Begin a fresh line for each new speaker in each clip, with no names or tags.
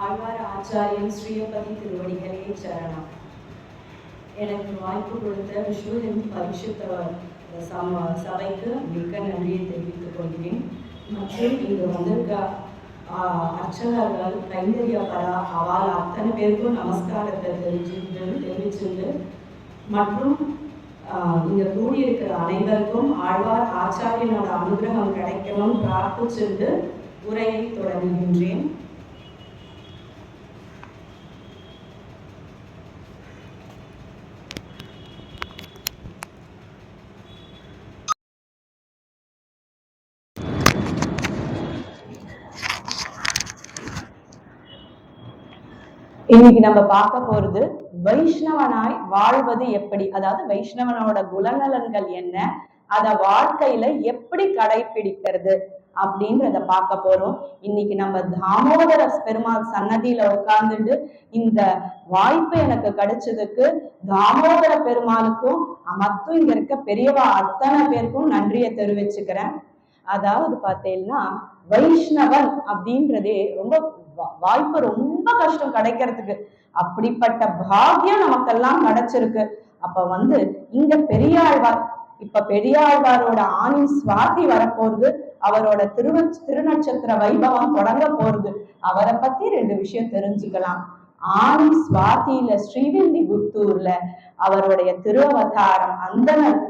ஆழ்வார் ஆச்சாரியன் ஸ்ரீயப்பதி திருவடிகளே சரணம். எனக்கு வாய்ப்பு கொடுத்த விஸ்வஹிந்து பரிசுத்த சபைக்கு மிக்க நன்றியை தெரிவித்துக் கொள்கிறேன். மற்றும் இங்கு வந்திருக்க அர்ச்சகர்கள் கைங்கரிய பரா அவள் அத்தனை பேருக்கும் நமஸ்காரத்தை தெரிவிச்சுண்டு மற்றும் இங்க கூடியிருக்கிற அனைவருக்கும் ஆழ்வார் ஆச்சாரியனோட அனுகிரகம் கிடைக்கணும் பிரார்த்திச்சுண்டு உரையை தொடங்குகின்றேன். இன்னைக்கு நம்ம பார்க்க போறது வைஷ்ணவனாய் வாழ்வது எப்படி, அதாவது வைஷ்ணவனோட குணநலன்கள் என்ன, அத வாழ்க்கையில எப்படி கடைபிடிக்கிறது அப்படின்றத பார்க்க போறோம். இன்னைக்கு நம்ம தாமோதர பெருமாள் சன்னதியில உட்கார்ந்துட்டு இந்த வாய்ப்பு எனக்கு கிடைச்சதுக்கு தாமோதர பெருமாளுக்கும் மற்றும் இங்க இருக்க பெரியவா அத்தனை பேருக்கும் நன்றியை தெரிவிச்சுக்கிறேன். அதாவது பார்த்தீங்கன்னா வைஷ்ணவன் அப்படின்றதே ரொம்ப வாய்ப்பு ரொம்ப கஷ்டம் கிடைக்கிறதுக்கு. அப்படிப்பட்ட பாக்கியம் நமக்கெல்லாம் கிடைச்சிருக்கு. அப்ப இங்க பெரியாழ்வார், இப்ப பெரியாழ்வாரோட ஆணி சுவாதி வரப்போகுது. அவரோட திருநட்சத்திர வைபவம் தொடங்க போறது. அவரை பத்தி 2 விஷயம் தெரிஞ்சுக்கலாம். ஆணி சுவாதியில ஸ்ரீவில்லிபுத்தூர்ல அவருடைய திருவதாரம் அந்தனர்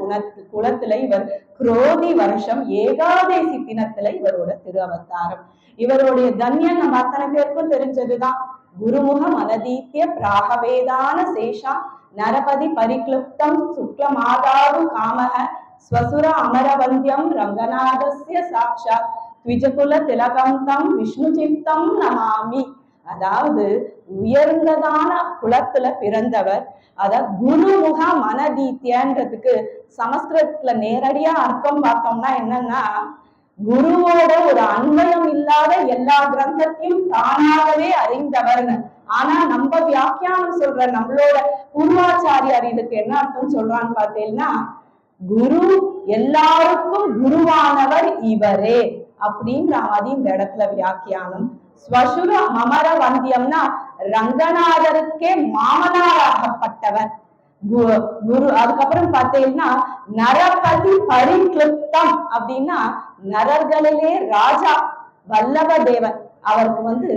குலத்துல இவர் குரோதி வருஷம் ஏகாதேசி தினத்துல இவரோட திருவதாரம். இவருடைய தன்யம் நம்ம அத்தனை பேருக்கும் தெரிஞ்சதுதான். குருமுகம் அனதீத்திய பிராகவேதான சேஷா நரபதி பரிக்ளுப்தம் சுக்லமாதாது காமக ஸ்வசுர அமரவந்தியம் ரங்கநாதஸ்ய சாட்சாத் த்விஜகுல திலகந்தம் விஷ்ணு சித்தம் நமாமி. அதாவது உயர்ந்ததான குலத்துல பிறந்தவர். அதாவது குருமுக மனதீத்தியன்றதுக்கு சமஸ்கிருதத்துல நேரடியா அர்த்தம் பார்த்தோம்னா என்னன்னா, குருவோட ஒரு அன்வயம் இல்லாத எல்லா கிரந்தத்தையும் தானாகவே அறிந்தவர்னு. ஆனா நம்ம வியாக்கியானம் சொல்ற நம்மளோட பூர்வாச்சாரியார் இதுக்கு என்ன அர்த்தம் சொல்றான்னு பார்த்தீங்கன்னா, குரு எல்லாருக்கும் குருவானவர் இவரே அப்படின்ற மாதிரி இந்த இடத்துல வியாக்கியானம். ஸ்வசுர மமர வந்தியம்னா ரங்கநாதருக்கே மாமனாராகப்பட்டவர் குரு. அதுக்கப்புறம் பார்த்தீங்கன்னா நரபதி பரிக்ளுப்தம் அப்படின்னா நரர்களிலே ராஜா வல்லப தேவன். அவருக்கு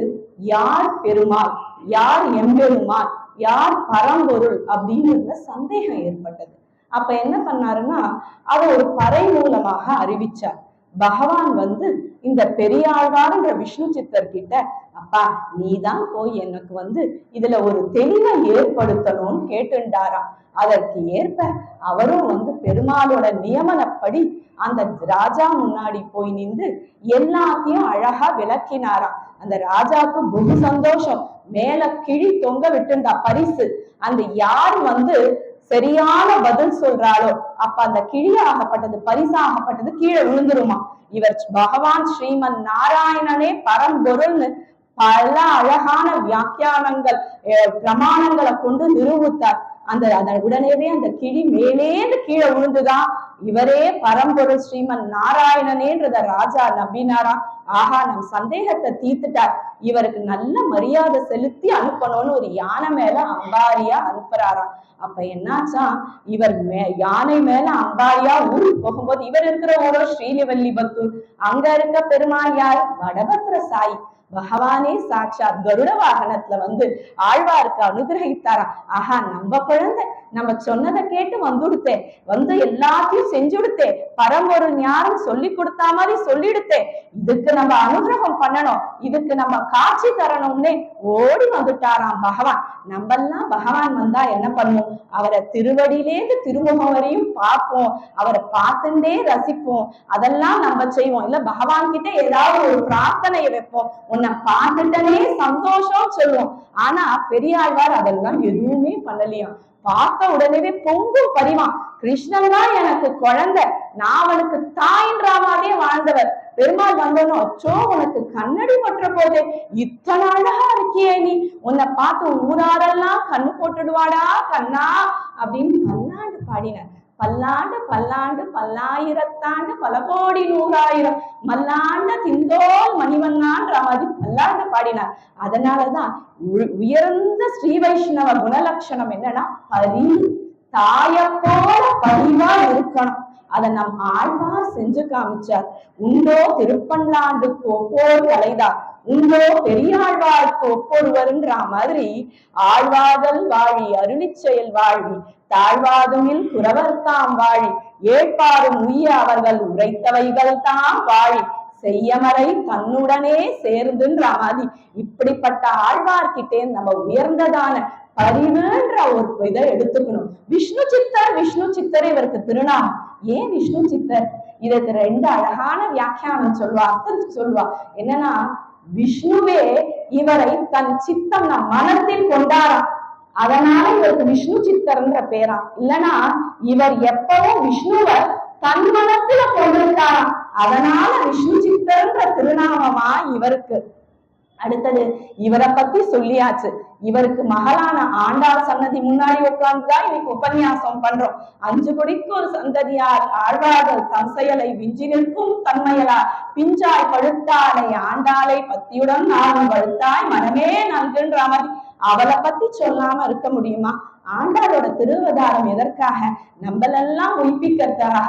யார் பெருமாள், யார் எம்பெருமாள், யார் பரம்பொருள் அப்படின்றதுல சந்தேகம் ஏற்பட்டது. அப்ப என்ன பண்ணாருன்னா அதை ஒரு பறை மூலமாக அறிவிச்சார். பகவான் இந்த பெரியாழ்வார்ன்ற விஷ்ணு சித்தர் கிட்ட, அப்பா நீதான் போய் எனக்கு இதுல ஒரு தெளிவை ஏற்படுத்தணும்னு கேட்டுண்டாராம். அதற்கு ஏற்ப அவரும் பெருமாளோட நியமனப்படி அந்த ராஜா முன்னாடி போய் நின்று எல்லாத்தையும் அழகா விளக்கினாராம். அந்த ராஜாவுக்கு ரொம்ப சந்தோஷம். மேல கிழி தொங்க விட்டுண்டா பரிசு. அந்த யார் சரியான பதில் சொல்றாளோ அப்ப அந்த கிழியாகப்பட்டது பரிசாகப்பட்டது கீழே விழுந்துருமா. இவர் பகவான் ஸ்ரீமன் நாராயணனே பரம்பொருள்னு பல அழகான வியாக்கியானங்கள் பிரமாணங்களை கொண்டு நிரூபித்தார். உடனேவே அந்த கிளி மேலேந்து கீழே விழுந்துதான். இவரே பரம்பொருள் ஸ்ரீமன் நாராயணனேன்றத ராஜா நம்பினாராம். ஆஹா, நம் சந்தேகத்தை தீர்த்துட்டார். இவருக்கு நல்ல மரியாதை செலுத்தி அனுப்பணும்னு ஒரு யானை மேல அம்பாரியா அனுப்புறாராம். அப்ப என்னாச்சா, இவர் யானை மேல அம்பாரியா ஊருக்கு போகும்போது, இவர் இருக்கிற ஊரோ ஸ்ரீவில்லிபுத்தூர். அங்க இருக்க பெருமாள் யார்? வடபத்திர சாயி பகவானே சாட்சாத் கருட வாகனத்துல ஆழ்வாருக்கு அனுகிரகித்தாராம். ஆஹா, நம்ம குழந்தை நம்ம சொன்னதை கேட்டு வந்துடுத்தே, எல்லாத்தையும் செஞ்சுடுத்தே, பரம்பொருள் ஞானம் சொல்லி கொடுத்தா மாதிரி சொல்லிடுத்தே, இதுக்கு நம்ம அனுகிரகம் பண்ணணும், இதுக்கு நம்ம காட்சி தரணும்னே ஓடி வந்துட்டாராம் பகவான். நம்மெல்லாம் பகவான் வந்தா என்ன பண்ணுவோம்? அவரை திருவடியிலேந்து திருமுகம் வரையும் பார்ப்போம், அவரை பார்த்துட்டே ரசிப்போம். அதெல்லாம் நம்ம செய்வோம். இல்ல பகவான் கிட்ட ஏதாவது ஒரு பிரார்த்தனையை வைப்போம், உன்னை பார்த்துட்டனே சந்தோஷம் சொல்லுவோம். ஆனா பெரியாழ்வார் அதெல்லாம் எதுவுமே பண்ணலையாம். பார்த்த உடனே பொங்கும் பரிவான். கிருஷ்ணன் தான் எனக்கு குழந்தை, நான் அவனுக்கு தாயின்ற மாதிரியே வாழ்ந்தவர். பெருமாள் வந்தனும், அச்சோ உனக்கு கண்ணடி பற்ற போதே, இத்தனை அழகா இருக்கியே நீ, உன்னை பார்த்து ஊராரெல்லாம் கண்ணு போட்டுடுவாடா கண்ணா அப்படின்னு பல்லாண்டு பாடினார். பல்லாண்டு பல்லாண்டு பல்லாயிரத்தாண்டு பல கோடி நூறாயிரம் மல்லாண்ட திந்தோல் மணிவண்ணான்ற மாதிரி பல்லாண்டு பாடினார். அதனாலதான் உயர்ந்த ஸ்ரீ வைஷ்ணவ குணலட்சணம் என்னன்னா பரிவு, தாய போல பரிவா இருக்கணும். அதை நம் ஆழ்வார் செஞ்சு காமிச்சார். உண்டோ திருப்பல்லாண்டுக்கு ஒப்போர் கலைதார், உண்டோ பெரியாழ்வார்க்கு ஒப்பொருவருன்ற மாதிரி ஆழ்வாதல் வாழி அருளி செயல் வாழி தாழ்வாதுமில் குறவர்தாம் வாழி ஏற்பாரும் உய்ய அவர்கள் உரைத்தவைகள் தாம் வாழி செய்யமறை தன்னுடனே சேர்ந்துன்ற மாதிரி இப்படிப்பட்ட ஆழ்வார்கிட்டே நம்ம உயர்ந்ததான பரிவுன்ற ஒரு இதை எடுத்துக்கணும். விஷ்ணு சித்தர், விஷ்ணு சித்தர் இவருக்கு திருநாமம். ஏன் விஷ்ணு சித்தர்? இதற்கு ரெண்டு அழகான வியாக்கியானம் சொல்வா, அர்த்தம் சொல்வா. என்னன்னா விஷ்ணுவே இவரை தன் சித்தம் நம் மனத்தில் கொண்டாராம், அதனால இவருக்கு விஷ்ணு சித்தர்ன்ற பேரா. இல்லைன்னா இவர் எப்பவும் விஷ்ணுவை தன் மனத்துல கொண்டிருக்காராம், அதனால விஷ்ணு சித்தர்ன்ற திருநாமமா இவருக்கு. அடுத்தது இவரை பத்தி சொல்லியாச்சு. இவருக்கு மகளான ஆண்டாள் சன்னதி முன்னாடி உட்கார்ந்துதான் இன்னைக்கு உபன்யாசம் பண்றோம். 5 கொடிக்கு ஒரு சந்ததியார் ஆழ்வார்கள் தம் செயலை விஞ்சி நிற்கும் தன்மையலார் பிஞ்சாய் பழுத்தாலை ஆண்டாளை பத்தியுடன் நானும் பழுத்தாய் மனமே நன்குன்ற மாதிரி அவளை பத்தி சொல்லாம இருக்க முடியுமா? ஆண்டாளோட திருவதாரம் எதற்காக? நம்மளெல்லாம் உயிர்ப்பிக்கிறதுக்காக.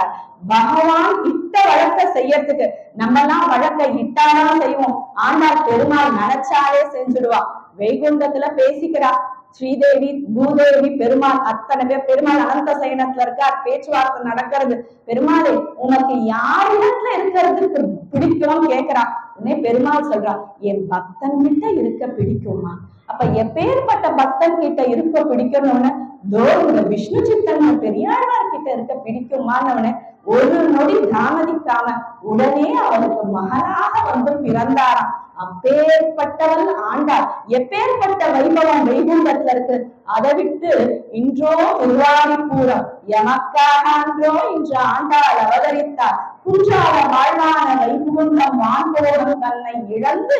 பகவான் இட்ட வழக்க செய்யறதுக்கு. நம்ம எல்லாம் வழக்க இட்டாதான் செய்வோம், ஆண்டாள் பெருமாள் நினைச்சாலே செஞ்சுடுவா. வைகுண்டத்துல பேசிக்கிறா ஸ்ரீதேவி பூதேவி பெருமாள் அத்தனை பேர். பெருமாள் அனந்த சயனத்துல இருக்கார், பேச்சுவார்த்தை நடக்கிறது. பெருமாளே உனக்கு யார் இடத்துல இருக்கிறதுக்கு பிடிக்கும் கேட்கிறா. உடனே பெருமாள் சொல்றா, என் பக்தன் கிட்ட இருக்க பிடிக்குமா? அப்ப எப்பேற்பட்ட பக்தன் கிட்ட இருக்க பிடிக்கணும்னு இந்த விஷ்ணு சித்தன் பெரியாழ்வார் கிட்ட இருக்க பிடிக்குமான்னு ஒரு நொடி தாமதிக்காம உடனே அவருக்கு மகனாக வந்து பிறந்தாராம். அப்பேற்பட்டவள் ஆண்டாள். எப்பேற்பட்ட வைபவம் வைகுண்டத்துல இருக்கு. அதை விட்டு இன்றோ திருவாதிபூரம் எமக்காக அன்றோ இன்று ஆண்டாள் அவதரித்தார். குன்றால வாழ்வான வைகுண்டம் வான்போடும் தன்னை இழந்து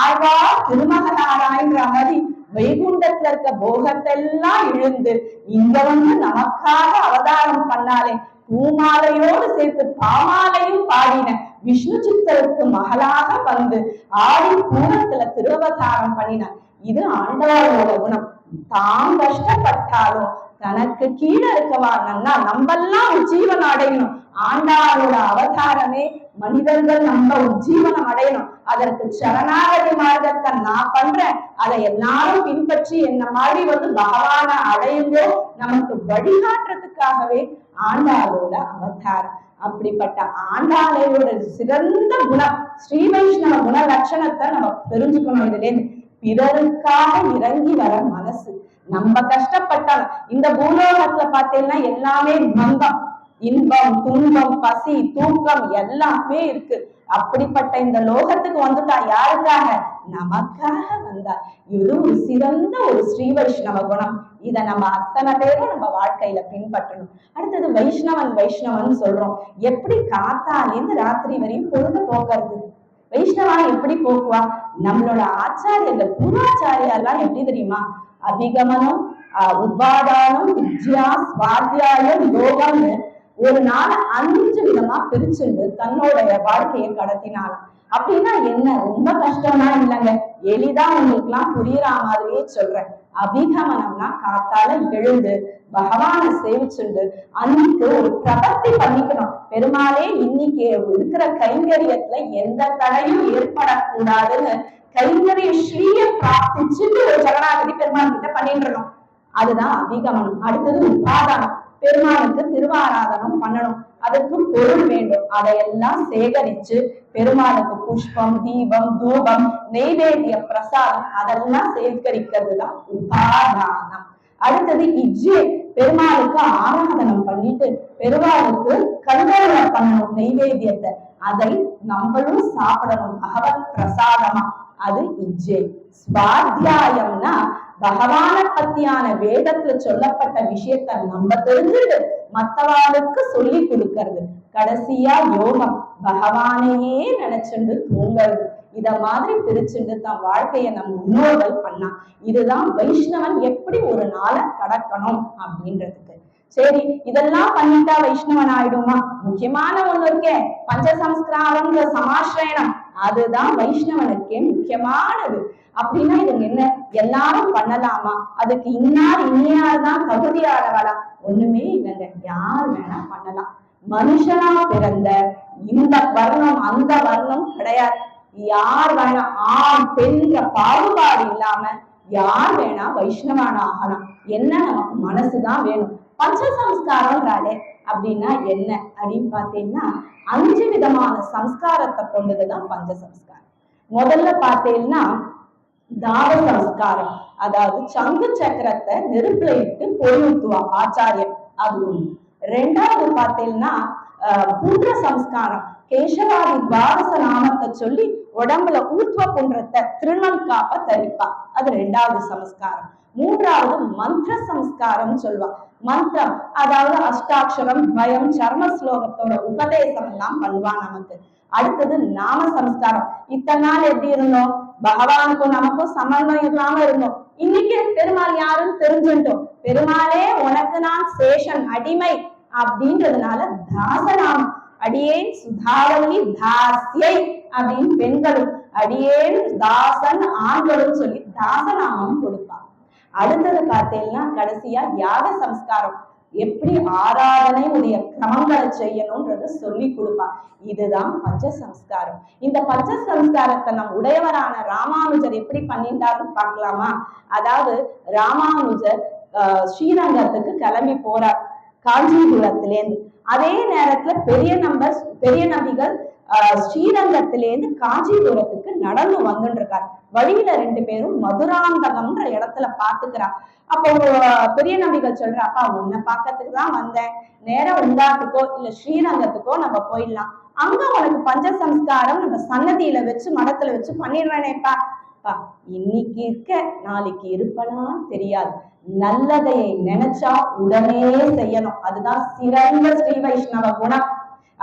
ஆழ்வார் திருமகனாராய்ன்ற மாதிரி வைகுண்டத்துல இருக்க போகத்தெல்லாம் இழுந்து இங்க வந்து நமக்காக அவதாரம் பண்ணாலே, பூமாலையோடு சேர்த்து பாமாலையும் பாடின விஷ்ணு சித்தருக்கு மகளாக வந்து ஆடி பூரத்துல திருவதாரம் பண்ணினார். இது ஆண்டவரோட குணம். தான் கஷ்டப்பட்டாலும் தனக்கு கீழே இருக்கவா நன்னா நம்மெல்லாம் உஜ்ஜீவனம் அடையணும். ஆண்டாளோட அவதாரமே மனிதர்கள் நம்ம உஜ்ஜீவனம் அடையணும். அதற்கு சரணாகதி மார்க்கத்தை நான் பண்றேன், அதை எல்லாரும் பின்பற்றி என்ன மாதிரி வந்து பகவான அடையுங்கோ நமக்கு வழிகாட்டுறதுக்காகவே ஆண்டாளோட அவதாரம். அப்படிப்பட்ட ஆண்டாளையோட சிறந்த குணம் ஸ்ரீ வைஷ்ணவ குண லட்சணத்தை நம்ம தெரிஞ்சுக்கணும். இதுல பிறருக்காக இறங்கி வர மனசு. நம்ம கஷ்டப்பட்டாங்க. இந்த பூலோகத்துல பார்த்தீங்கன்னா எல்லாமே பந்தம், இன்பம் துன்பம் பசி தூக்கம் எல்லாமே இருக்கு. அப்படிப்பட்ட இந்த லோகத்துக்கு வந்துட்டா யாருக்காக? நமக்காக வந்தார். இது ஒரு சிறந்த ஒரு ஸ்ரீ வைஷ்ணவ குணம். இதை நம்ம அத்தனை பேரும் நம்ம வாழ்க்கையில பின்பற்றணும். அடுத்தது வைஷ்ணவன் வைஷ்ணவன் சொல்றோம். எப்படி காத்தாலேருந்து ராத்திரி வரையும் பொழுது போக்குறது? வைஷ்ணவா எப்படி போக்குவா? நம்மளோட ஆச்சாரியர்கள் பூர்வாச்சாரியார்லாம் எப்படி தெரியுமா? அபிகமனம், உத்பாதானம், வித்யா, ஸ்வாத்தியாயம், யோகம்னு ஒரு நாள் 5 விதமா பிரிச்சுண்டு தன்னோடைய வாழ்க்கையை கடத்தினாலும். அப்படின்னா என்ன? ரொம்ப கஷ்டம்னா இல்லைங்க, எளிதா உங்களுக்கு எல்லாம் புரியுற மாதிரியே சொல்றேன். அபிகமனம்னா காத்தால எழுந்து பகவானை சேவிச்சுண்டு அன்னைக்கு ஒரு பிரபத்தி பண்ணிக்கணும். பெருமாளே இன்னைக்கு இருக்கிற கைங்கரியத்துல எந்த தடையும் ஏற்படக்கூடாதுன்னு கைங்கரிய ஸ்ரீய பிரார்த்திச்சுட்டு ஒரு ஜகநாதரி பெருமாள் கிட்ட பண்ணிடணும். அதுதான் அபிகமனம். அடுத்தது உபாதானம். பெருமாளுக்கு திருவாராதனம் பண்ணணும், அதுக்கு பொருள் வேண்டும். அதையெல்லாம் சேகரிச்சு பெருமாளுக்கு புஷ்பம் தீபம் தூபம் நெய்வேத்திய பிரசாதம் அதெல்லாம் சேகரிக்கிறது தான் உபாதானம். அடுத்தது இஜ்ஜை. பெருமாளுக்கு ஆராதனம் பண்ணிட்டு பெருமாளுக்கு கல்யாண பண்ணணும் நெய்வேத்தியத்தை, அதை நம்மளும் சாப்பிடணும் பகவத் பிரசாதமா, அது இஜ்ஜை. ஸ்வாத்தியாயம்னா பகவான பத்தியான வேதத்துல சொல்லப்பட்ட விஷயத்த நம்ம தெரிஞ்சுட்டு மற்றவாளுக்கு சொல்லி கொடுக்கறது. கடைசியா யோகம், பகவானையே நினைச்சுண்டு தூங்குறது. இத மாதிரி பிரிச்சுட்டு தன் வாழ்க்கைய நம்ம முன்னோர்கள் பண்ணா. இதுதான் வைஷ்ணவன் எப்படி ஒரு நாளை கடக்கணும் அப்படின்றதுக்கு. சரி, இதெல்லாம் பண்ணிட்டா வைஷ்ணவன் ஆயிடுமா? முக்கியமான ஒண்ணு இருக்கே, பஞ்சசம்ஸ்காரம்ன்ற சமாசிரயணம், அதுதான் வைஷ்ணவனுக்கே முக்கியமானது. அப்படின்னா இது என்ன, எல்லாரும் பண்ணலாமா? அதுக்கு இன்னார் இனியார் தான் தகுதியானவளா? ஒண்ணுமே இல்லைங்க, யார் வேணா பண்ணலாம். மனுஷனா பிறந்த இந்த வர்ணம் அந்த வர்ணம் கிடையாது. யார் வேணா, ஆண் பெண்ற பாகுபாடு இல்லாம யார் வேணா வைஷ்ணவான ஆகலாம். என்ன, நமக்கு மனசுதான் வேணும். பஞ்சசம்ஸ்காரம்ன்றாலே அப்படின்னா என்ன அப்படின்னு பாத்தீங்கன்னா, 5 விதமான சம்ஸ்காரத்தை கொண்டதுதான் பஞ்சசம்ஸ்காரம். முதல்ல பாத்தீங்கன்னா தார சம்ஸ்காரம், அதாவது சங்கு சக்கரத்தை நெருப்புல இட்டு பொறியூத்துவா ஆச்சாரியன், அது ஒண்ணு. ரெண்டாவது பாத்தீங்கன்னா புண்ட சம்ஸ்காரம், கேசவாதி துவாதச நாமத்தை சொல்லி உடம்புல ஊர்த்வ புன்றத்தை திருநம் காப்ப தரிப்பா, அது ரெண்டாவது சம்ஸ்காரம். மூன்றாவது மந்திர சம்ஸ்காரம் சொல்லுவா. மந்திரம் அதாவது அஷ்டாட்சரம், பயம், சர்ம ஸ்லோகத்தோட உபதேசம் எல்லாம் பண்ணுவா நமக்கு. அடுத்தது நாம சம்ஸ்காரம். இத்தனை நாள் எப்படி இருந்தோம், பகவானுக்கும் நமக்கும் சம்பந்தம் இல்லாம இருந்தோம். இன்னைக்கு பெருமாள் யாருன்னு தெரிஞ்சுட்டோம். பெருமாளே உனக்கு நான் சேஷன், அடிமை அப்படின்றதுனால தாசநாமம், அடியேன் சுதாவலி தாசியை அப்படின்னு பெண்களும், அடியேன் தாசன் ஆண்களும் சொல்லி தாசநாமம் கொடுப்பாங்க. அடுத்தது பார்த்தீங்கன்னா கடைசியா யாக சம்ஸ்காரம், எப்படி ஆராதனை உடைய கிரமங்களை செய்யணும்ன்றது சொல்லி கொடுப்பா. இதுதான் பஞ்சசம்ஸ்காரம். இந்த பஞ்சசம்ஸ்காரத்தை நம் உடையவரான ராமானுஜர் எப்படி பண்ணிட்டாருன்னு பார்க்கலாமா? அதாவது ராமானுஜர் ஸ்ரீரங்கத்துக்கு கிளம்பி போறார் காஞ்சிபுரத்திலேருந்து. அதே நேரத்துல பெரிய நம்பிகள் ஸ்ரீரங்கத்திலேருந்து காஞ்சிபுரத்துக்கு நடந்து வந்துட்டு இருக்கார். வழியில 2 பேரும் மதுராந்தகம்ன்ற இடத்துல பாத்துக்கிறார். அப்போ பெரிய நம்பிகள் சொல்ற, அப்பா உன்னை பார்க்கறதுக்கு தான் வந்தேன், நேரம் உண்டாட்டுக்கோ இல்ல ஸ்ரீரங்கத்துக்கோ நம்ம போயிடலாம், அங்க உனக்கு பஞ்சசம்ஸ்காரம் நம்ம சன்னதியில வச்சு மடத்துல வச்சு பண்ணிடுறேனேப்பா. இன்னைக்கு இருக்க நாளைக்கு இருப்பனான்னு தெரியாது, நல்லதை நினைச்சா உடனே செய்யணும், அதுதான் சிறந்த ஸ்ரீ வைஷ்ணவ குணம்.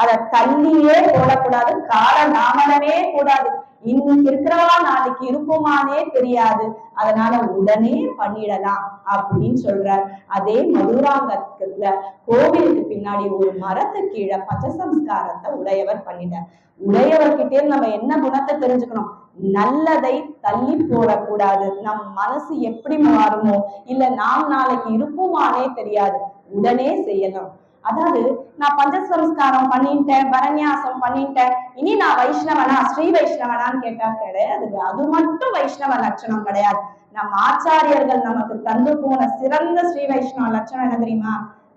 அதை தள்ளியே போடக்கூடாது, கால தாமதமே கூடாது. இன்னைக்கு இருக்கிறவா நாளைக்கு இருப்போமானே தெரியாது, அதனால உடனே பண்ணிடலாம் அப்படின்னு சொல்றார். அதே மதுராங்கத்துல கோவிலுக்கு பின்னாடி ஒரு மரத்து கீழே பஞ்சசம்ஸ்காரத்தை உடையவர் பண்ணிட்டார். உடையவர்கிட்டே நம்ம என்ன குணத்தை தெரிஞ்சுக்கணும், நல்லதை தள்ளி போடக்கூடாது. நம் மனசு எப்படி மாறுமோ இல்ல நாம் நாளைக்கு இருப்போமானே தெரியாது, உடனே செய்யலாம். அதாவது நான் பஞ்சசம்ஸ்காரம் பண்ணிட்டேன், பரநியாசம் பண்ணிட்டேன், இனி நான் வைஷ்ணவனா ஸ்ரீ வைஷ்ணவனான்னு கேட்டா கிடையாது. அது மட்டும் வைஷ்ணவ லட்சணம் கிடையாது. நம் ஆச்சாரியர்கள் நமக்கு தந்து போன சிறந்த ஸ்ரீ வைஷ்ணவ லட்சணம் என்ன தெரியுமா?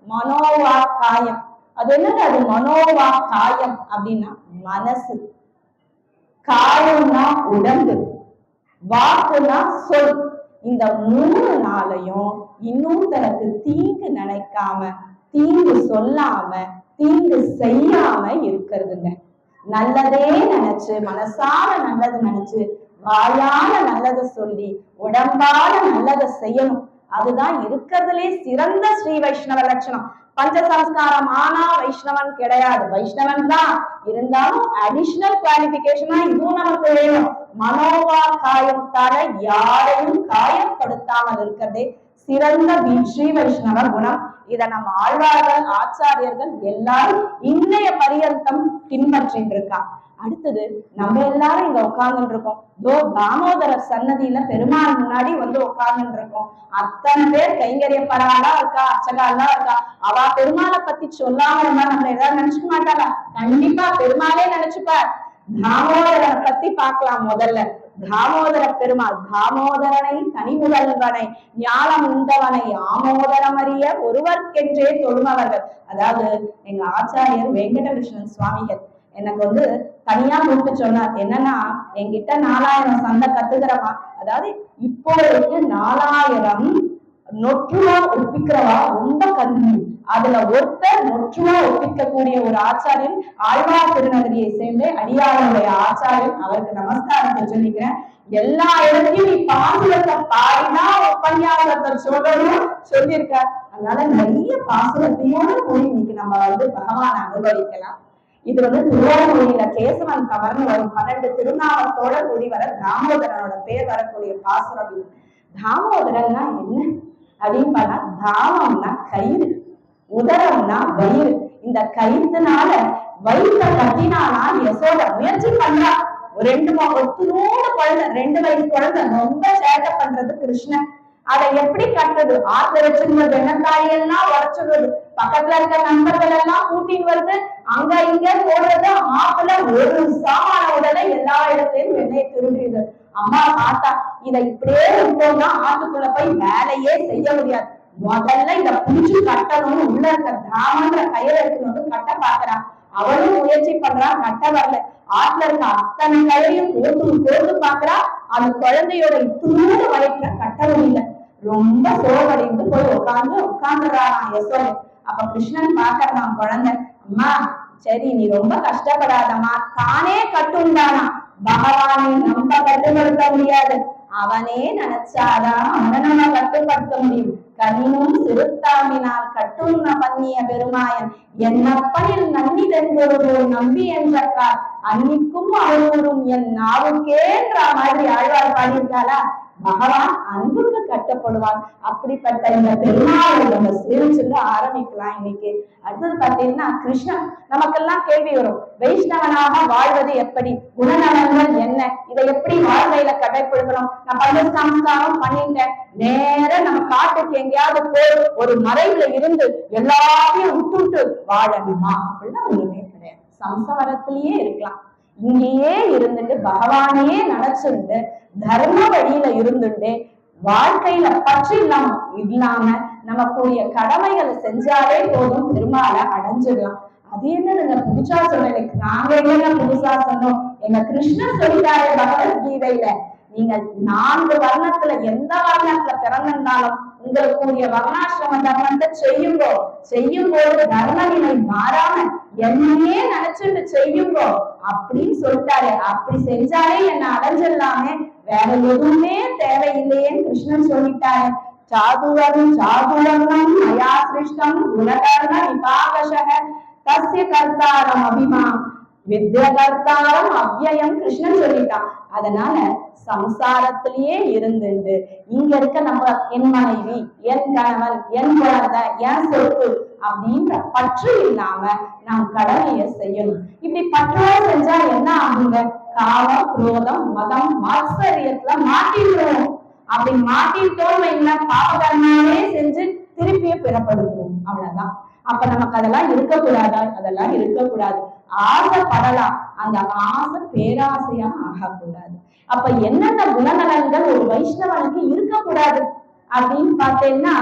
மனோவா காயம். அது என்னது, அது மனோவா காயம் அப்படின்னா மனசு, காயம்னா உடம்பு, வாக்குனா சொல். இந்த 3 நாளையும் இன்னொருத்தருக்கு தீங்கு நினைக்காம, தீங்கு சொல்லாம, தீங்கு செய்யாம இருக்கிறதுங்க. நல்லதே நினைச்சு, மனசால நல்லது நினைச்சு, வாயால நல்லதை சொல்லி, உடம்பால நல்லதை செய்யணும். அதுதான் இருக்கிறதுலே சிறந்த ஸ்ரீ வைஷ்ணவ லட்சணம். பஞ்சசம்ஸ்காரம் ஆனா வைஷ்ணவன் கிடையாது, வைஷ்ணவன் தான், இருந்தாலும் அடிஷனல் குவாலிபிகேஷனா இதுவும் நமக்கு வேணும். மனோவா காயத்தால யாரையும் காயப்படுத்தாமல் இருக்கிறதே சிறந்த ஸ்ரீ வைஷ்ணவ குணம். இதை நம்ம ஆழ்வார்கள் ஆச்சாரியர்கள் எல்லாரும் இன்னைய பரியந்தம் பின்பற்றிட்டு இருக்கா. அடுத்தது நம்ம எல்லாரும் இங்க உட்கார்ந்துட்டு இருக்கோம், தாமோதர சன்னதியில பெருமாள் முன்னாடி வந்து உட்கார்ந்துட்டு இருக்கோம். அத்தனை பேர் கைங்கரியப்படாலா இருக்கா, அர்ச்சகாலா இருக்கா. அவ பெருமாளை பத்தி சொல்லாம இருந்தா நம்ம ஏதாவது நினைச்சுக்க மாட்டாளா? கண்டிப்பா பெருமாளே நினைச்சுப்பார். தாமோதரனை பத்தி பார்க்கலாம். முதல்ல தாமோதர பெருமாள், தாமோதரனை தனி முதல்வனை ஞானம் உண்டவனை ஆமோதரமறிய ஒருவர்க்கென்றே தொழுமவர்கள். அதாவது எங்க ஆச்சாரியர் வெங்கடகிருஷ்ணன் சுவாமிகள் எனக்கு வந்து தனியா கூப்பிட்டு சொன்னார். என்னன்னா, என்கிட்ட 4000 சந்தை கத்துக்கிறவா, அதாவது இப்போ 4000 நொற்றுவா ஒப்பிக்கிறவா ரொம்ப கம்மி. அதுல ஒருத்தர் நொற்றுவா ஒப்பிக்கக்கூடிய ஒரு ஆச்சாரியன் ஆழ்வார் திருநகரியை சேர்ந்த அடியாருடைய ஆச்சாரியன், அவருக்கு நமஸ்காரத்தை சொல்லிக்கிறேன். எல்லா இடத்தையும் நீ பாசுரத்தை பாடினா உபன்யாசத்தை சொல்லணும் சொல்லியிருக்கார். அதனால நிறைய பாசுரத்தையோட கூடி இன்னைக்கு நம்ம வந்து பகவான அனுபவிக்கலாம். இது வந்து திருவாரூரில கேசவன் தவறுன்னு வரும் 12 திருநாமத்தோட கூடி வர தாமோதரனோட பேர் வரக்கூடிய பாசுரம். தாமோதரன்னா என்ன அப்படின்னு பார்த்தா, தாமம்னா கயிறு, உதரம்னா வயிறு. இந்த கயிற்றுனால வயிற்ற கட்டினானா யசோதா முயற்சி பண்றா. ஒரு ஒத்துனோடு குழந்தை, 2 வயசு குழந்தை ரொம்ப சேட்டை பண்றது கிருஷ்ணன். அதை எப்படி கட்டுறது? ஆத்துல வச்சிருந்த வெண்ணக்காயெல்லாம் உடச்சிடுறது, பக்கத்துல இருக்க நண்பர்கள் எல்லாம் கூட்டிட்டு வருது, அங்க இங்க போடுறது, ஆத்துல ஒரு சாமான உடனே எல்லா இடத்துலயும் வெண்ணெயை திருடுறது. அம்மா பார்த்தா இதை இப்படியே விட்டோம்னா ஆத்துக்குள்ள போய் வேலையே செய்ய முடியாது, முதல்ல இத புடிச்சு கட்டணும்னு உள்ள இருக்க தாமன்ற கயிறு எடுக்கணும்னு கட்ட பாக்குறா. அவளும் முயற்சி பண்றா, கட்ட வரல. ஆட்டுல இருக்க அத்தனை கயிறையும் கோர்த்து பாக்குறா, அந்த குழந்தையோட இத்தூடு வயிற்றுல கட்ட முடியல. ரொம்ப சோர்வடைந்து போய் உட்காந்துடுறான் யசோதை. அப்ப கிருஷ்ணன் பாக்குறான் குழந்தை, அம்மா சரி நீ ரொம்ப கஷ்டப்படாதம்மா, தானே கட்டுண்டானா, பகவானை நம்ம கட்டுப்படுத்த முடியாது, அவனே நினைச்சாதான் அவனை நம்ம கட்டுப்படுத்த முடியும். கனிமும் சிறுத்தாமினால் கட்டுண்ண பண்ணிய பெருமாயன் என்னப்பனில் நன்னி தென்பொருளோ நம்பி என்றக்கார் அன்னிக்கும் அவரும் என் நாவுக்கேன்ற மாதிரி ஆழ்வார் பாடியிருக்காளா. பகவான் அன்புக்கு கட்டப்படுவான். அப்படிப்பட்ட இந்த பெருமாளை நம்ம சேவிச்சுட்டு ஆரம்பிக்கலாம் இன்னைக்கு. அடுத்தது பாத்தீங்கன்னா கிருஷ்ணன். நமக்கெல்லாம் கேள்வி வரும், வைஷ்ணவனாக வாழ்வது எப்படி, குணநலன்கள் என்ன, இதை எப்படி வாழ்க்கையில கடைபிடிக்கணும்? நான் பஞ்சசம்ஸ்காரம் பண்ணிட்டேன், நேர நம்ம காட்டுக்கு எங்கேயாவது போய் ஒரு மறைவுல இருந்து எல்லாத்தையும் விட்டுட்டு வாழணுமா? அப்படின்னா ஒண்ணுமே கிடையாது. சம்சாரத்திலேயே இருக்கலாம், இங்கேயே இருந்துட்டு பகவானையே நினைச்சுட்டு தர்ம வழியில இருந்துட்டு வாழ்க்கையில பற்று இல்லாம நமக்குரிய கடமைகளை செஞ்சாலே போதும், பெருமாளை அடைஞ்சிடலாம். அது என்னதுங்க புதுசா சொன்ன? நாங்க என்ன புதுசா சொன்னோம்? எங்க கிருஷ்ணன் சொல்லிட்டாரு பகவத்கீதையில, நீங்க 4 வர்ணத்துல எந்த வர்ணத்துல பிறந்திருந்தாலும் உங்களுக்குரிய வர்ணாசிரம தர்மத்தை செய்யும்போது தர்ம நிலை மாறாம என்னையே நினைச்சுட்டு செய்யுங்கோ அப்படின்னு சொல்லிட்டாரு. அப்படி செஞ்சாலே என்ன அடைஞ்சிடலாமே, வேற எதுவுமே தேவையில்லையேன்னு கிருஷ்ணன் சொல்லிட்டாரு. சாதுவர்ணம் மயா சிருஷ்டம் குணகர்ண விபாகசக தஸ்ய கர்த்தாரம் அபிமாம் வித்யகர்த்தாரம் அவ்யயம் கிருஷ்ணன் சொல்லிட்டான். அதனால சம்சாரத்திலேயே இருந்துட்டு இங்க இருக்க நம்ம என் மனைவி, என் கணவன், என் குழந்தை, என் சொத்து அப்படின்ற பற்று இல்லாம நாம் கடமையை செய்யணும். இப்படி பற்றோட செஞ்சா என்ன ஆகுங்க? காமம், குரோதம், மதம், மாத்சரியத்துல மாட்டிடுவோம். அப்படி மாட்டிட்டோம் என்ன, பாபகர்மாவே செஞ்சு திருப்பிய பிறப்படுவோம். அவ்வளவுதான். அப்ப நமக்கு அதெல்லாம் இருக்கக்கூடாதா? அதெல்லாம் இருக்கக்கூடாது. ஆசைப்படலாம், அந்த ஆசை பேராசையா ஆகக்கூடாது. அப்ப என்னென்ன குணநலன்கள் ஒரு வைஷ்ணவனுக்கு இருக்கக்கூடாது அப்படின்னு பார்த்தீங்கன்னா,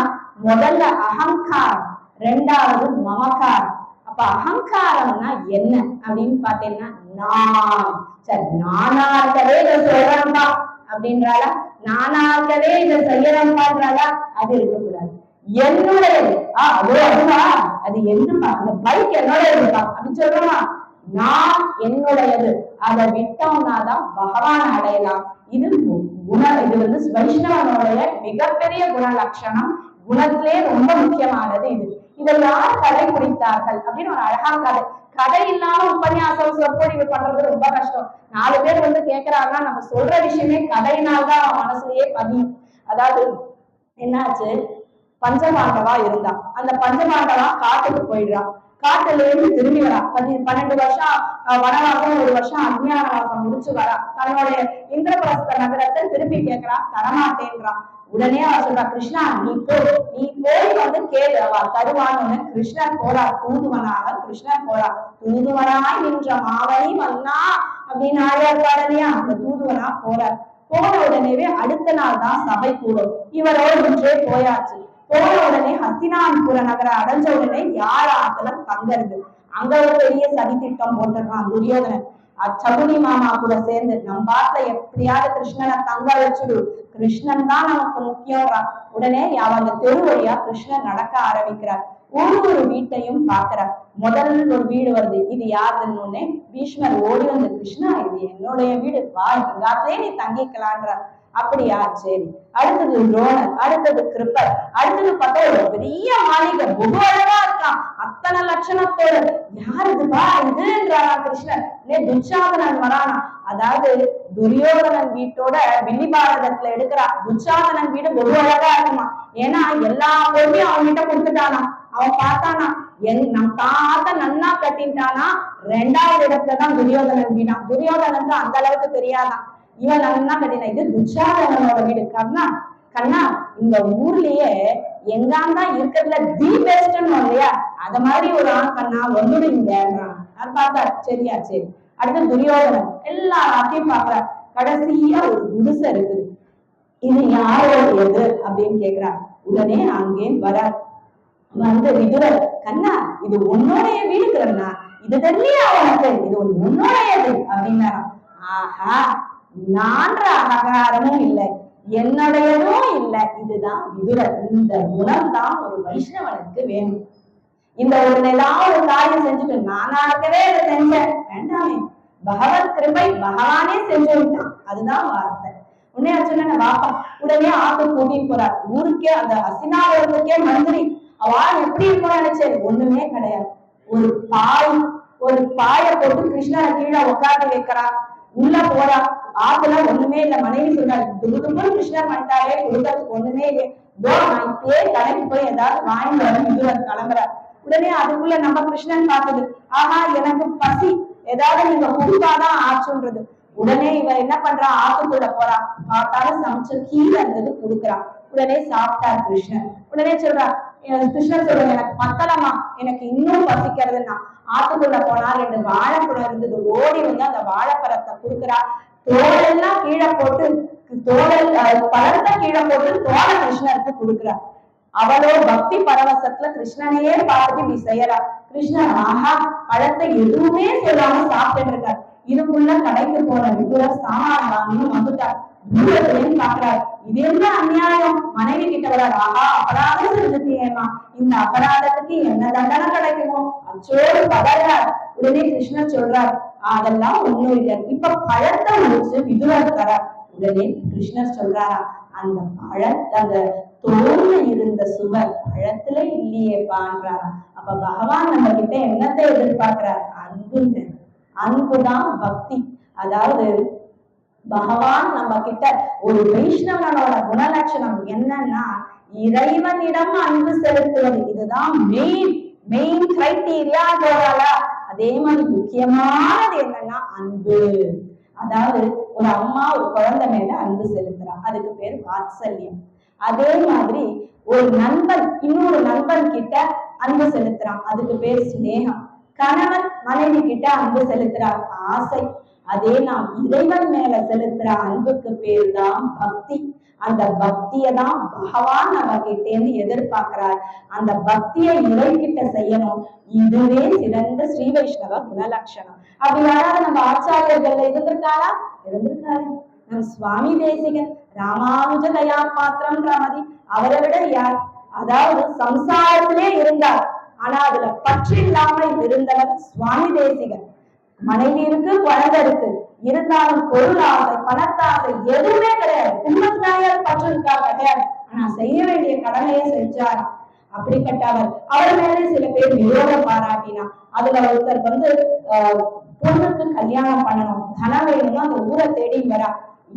முதல்ல அகங்காரம், 2வது மமகாரம். அப்ப அகங்காரம்னா என்ன அப்படின்னு பார்த்தீங்கன்னா, நான் சரி நானா இருக்கவே இதை சொல்றேன்பா அப்படின்றால, நானா இருக்கவே இதை செய்யறேன்பான்றாலா, அது இருக்கக்கூடாது. என்னுடையது, அதுவா, அது என்னப்பா, அந்த பைக் என்னுடையதுப்பா அப்படின்னு சொல்றோமா, நான் என்னுடையது, அதை விட்டோம்னாதான் பகவான் அடையலாம். இது இது வைஷ்ணவனுடைய மிகப்பெரிய குண லட்சணம். குணத்திலே ரொம்ப முக்கியமானது இது. இதை யார் கடைபிடித்தார்கள் அப்படின்னு ஒரு அழகான கதை இல்லாம உபன்யாசம் சொற்பொழிவு பண்றது ரொம்ப கஷ்டம். 4 பேர் கேட்கிறாங்கன்னா நம்ம சொல்ற விஷயமே கதையினால்தான் மனசுலயே பதியும். அதாவது என்னாச்சு, பஞ்சபாண்டவா இருந்தா, அந்த பஞ்சபாண்டவா காட்டுக்கு போயிடுறான். காட்டுல இருந்து திரும்பி வரா. 12 வருஷம் வனவாசம், 1 வருஷம் அஜ்ஞான வாசம் முடிச்சு வரா. தன்னுடைய இந்திரபிரஸ்த நகரத்தை திருப்பி கேட்கிறா, தரமாட்டேன்றான். உடனே அவ சொல்றா, கிருஷ்ணா நீ போய் கேளு, அவ தருவான்னு. கிருஷ்ணர் போறார், தூதுவனாக கிருஷ்ணர் போறார். தூதுவனாய் நின்ற மாவழி வந்தா அப்படின்னு ஆழ்வார் பாடலையா, அந்த தூதுவனா போறார். போன உடனேவே அடுத்த நாள் தான் சபை கூடும். இவரோடு போயாச்சு. போன உடனே ஹஸ்தினாபுர நகர அடைஞ்ச உடனே யாராத்துல தங்கறது. அங்க ஒரு பெரிய சதி திட்டம் போட்டுறான் துரியோதனன். சகுனி மாமா கூட சேர்ந்து நம்ம பாட்டுல எப்படியாவது கிருஷ்ணனை தங்க வச்சுடு, கிருஷ்ணன் தான் நமக்கு முக்கியம். உடனே அவங்க தெரு வழியா கிருஷ்ணன் நடக்க ஆரம்பிக்கிறார். ஒரு வீட்டையும் பாக்குறார். முதல் ஒரு வீடு வருது, இது யாருன்னு பீஷ்மர் ஓடி வந்து, கிருஷ்ணா இது என்னுடைய வீடு, வா எங்காத்திலே நீ தங்கிக்கலான்றார். அப்படியா, சரி. அடுத்தது துரோணர், அடுத்தது கிருப்பர், அடுத்தது பார்த்தா ஒரு பெரிய மாளிகை, ரொம்ப அழகா இருக்கான், அத்தனை லட்சணத்தோட. யாருதுப்பா இதுன்றாரா கிருஷ்ணர். துச்சாதனன் வரானா. அதாவது துரியோதனன் வீட்டோட வில்லிபாரதத்துல எடுக்கிறா. துச்சாதனன் வீடு ரொம்ப அழகா இருக்குமா, ஏன்னா எல்லா பொருளையும் அவன்கிட்ட கொடுத்துட்டானா. அவன் பார்த்தானா நம் தாத்த நன்னா கட்டின்ட்டானா 2வது இடத்துலதான் துரியோதனன் வீடான். துரியோதனனுக்கு அந்த அளவுக்கு தெரியாதான், இவன் நன்னா கட்டினா. இது துச்சாதனனோட வீடு. கண்ணா கண்ணா, இந்த ஊர்லயே எங்காந்தான் இருக்கிறதுல தி பெஸ்ட்னு இல்லையா, அத மாதிரி ஒரு ஆண் கண்ணா ஒன்னுடு இங்க அது பார்த்தாரு. சரியா சரி. அடுத்து துரியோதனன் எல்லாத்தையும் பாக்குறார். கடைசியா ஒரு குடிசை இருக்குது. இது யாரோடையது அப்படின்னு கேக்குறார். உடனே அங்கே வரார். வந்து விதுரர், கண்ணா இது உன்னோடைய வீடு கண்ணா, இது தெரியலையா உனக்கு, இது உன்னோடையது அப்படின்னா. ஆஹா, நான்ற அகங்காரமும் இல்லை, என்னுடையதும் இல்லை, இதுதான் விதுரர். இந்த குணம் தான் ஒரு வைஷ்ணவனுக்கு வேணும். இந்த ஒரு ஏதாவது ஒரு காரியம் செஞ்சுட்டு நானாகவே அதை செஞ்சேன் வேண்டாமே, பகவத் கிருபை பகவானே செஞ்சு விட்டான், அதுதான் வார்த்தை. உடனே சொன்ன பாப்பா உடனே ஆத்து கூட்டிட்டு போறார். ஊருக்கே அந்த ஹஸ்தினாபுரத்துக்கே மந்திரி. அவள் எப்படி இருக்கணும்னு நினைச்சேன், ஒண்ணுமே கிடையாது. ஒரு பாயை போட்டு கிருஷ்ணரை கீழே உட்காந்து வைக்கிறார். உள்ள போறா, ஆத்துல ஒண்ணுமே இல்ல. மனைவி சொல்றாரு, துபுதுபுன்னு கிருஷ்ணர் பண்ணிட்டாலே கொடுக்கறதுக்கு ஒண்ணுமே இல்லையே, நான் இப்பயே கடைக்கு போய் ஏதாவது வாங்கி வர விதுரர் கிளம்புறார். உடனே அதுக்குள்ள நம்ம கிருஷ்ணன் பார்த்தது, ஆஹா எனக்கு பசி, ஏதாவது நீங்க கொடுத்தாதான் ஆச்சுன்றது. உடனே இவ என்ன பண்றா, ஆத்துக்குள்ள போறா. பார்த்தாலும் சமைச்ச கீரை இருந்தது கொடுக்குறா. உடனே சாப்பிட்டார் கிருஷ்ணன். உடனே சொல்றா, கிருஷ்ணன் சொல்றாங்க, எனக்கு பத்தலமா, எனக்கு இன்னும் பசிக்கிறதுன்னா. ஆத்துக்குள்ள போனா 2 வாழைப்பழம் இருந்தது. ஓடி வந்து அந்த வாழைப்பழத்தை கொடுக்குறா. தோலெல்லாம் கீழே போட்டு, பழத்தை கீழே போட்டு தோலை கிருஷ்ணருக்கு கொடுக்குறா. அவளோ பக்தி பரவசத்துல கிருஷ்ணனையே பார்த்துட்டு இப்படி செய்யறா. கிருஷ்ணன் ஆஹா, பழத்தை எதுவுமே சொல்லாம சாப்பிட்டு இருக்கார். இதுக்குள்ள கடைக்கு போன விதுரர் சாமான் வாங்கி வந்துட்டார். தூரத்துலயும் பாக்குறாரு, இது என்ன அநியாயம். மனைவி கிட்ட வர்றாரு, ஆஹா அபராதம் செஞ்சுட்டியேமா, இந்த அபராதத்துக்கு என்ன தண்டனை கிடைக்குமோ அச்சோடு பதறார். உடனே கிருஷ்ணர் சொல்றார், அதெல்லாம் ஒண்ணும் இல்லை, இப்ப பழத்தை முடிச்சு விதுரர் தரார். உடனே கிருஷ்ணர் சொல்றாரா, அந்த அந்த தோல்ல இருந்த சுவர் பழத்துல இல்லையேப்பான்றாரா. அப்ப பகவான் நம்ம கிட்ட என்னத்தை எதிர்பார்க்கிறார், அன்புங்க. அன்புதான் பக்தி. அதாவது பகவான் நம்ம கிட்ட ஒரு வைஷ்ணவனோட குணலட்சணம் என்னன்னா இறைவனிடம் அன்பு செலுத்துவது. இதுதான் மெயின் கிரைட்டீரியா. அதே மாதிரி முக்கியமானது என்னன்னா அன்பு. அதாவது ஒரு அம்மா ஒரு குழந்தை மேல அன்பு செலுத்துறா, அதுக்கு பேர் வாத்சல்யம். அதே மாதிரி ஒரு நண்பன் இன்னொரு நண்பன் கிட்ட அன்பு செலுத்துறான், அதுக்கு பேர் சிநேகம். கணவன் மனைவி கிட்ட அன்பு செலுத்துறார், ஆசை. அதே நாம் இறைவன் மேல செலுத்துற அன்புக்கு பேர் தான் பக்தி. அந்த பக்தியை தான் பகவான் நம்ம கிட்டேந்து எதிர்பார்க்கிறார். அந்த பக்தியை இறைக்கிட்ட செய்யணும். இதுவே சிறந்த ஸ்ரீ வைஷ்ணவ குணலட்சணம். அப்படி யாராவது நம்ம ஆச்சாரியர்கள் இருந்திருக்காரா? இருந்திருக்காரு. நம் சுவாமி தேசிகன் ராமானுஜ தயா பாத்திரம்ன்ற மாதிரி அவரை விட யார்? அதாவது சம்சாரத்திலே இருந்தார், ஆனா அதுல பற்று இல்லாமல் இருந்தவர் சுவாமி தேசிகன். மனைவி இருக்கு, குழந்தை இருக்கு, இருந்தாலும் பொருளாசை பணத்தாசை எதுவுமே கிடையாது. குடும்பத்தினால பற்று இருக்கா? கிடையாது. ஆனா செய்ய வேண்டிய கடமையை செஞ்சாராம். அப்படிப்பட்டவர். அவர் மேலே சில பேர் விரோதம் பாராட்டினா. அதுல ஒருத்தர் வந்து பொண்ணுக்கு கல்யாணம் பண்ணணும், தனம் வேணும்னு அந்த ஊரை தேடி வரா.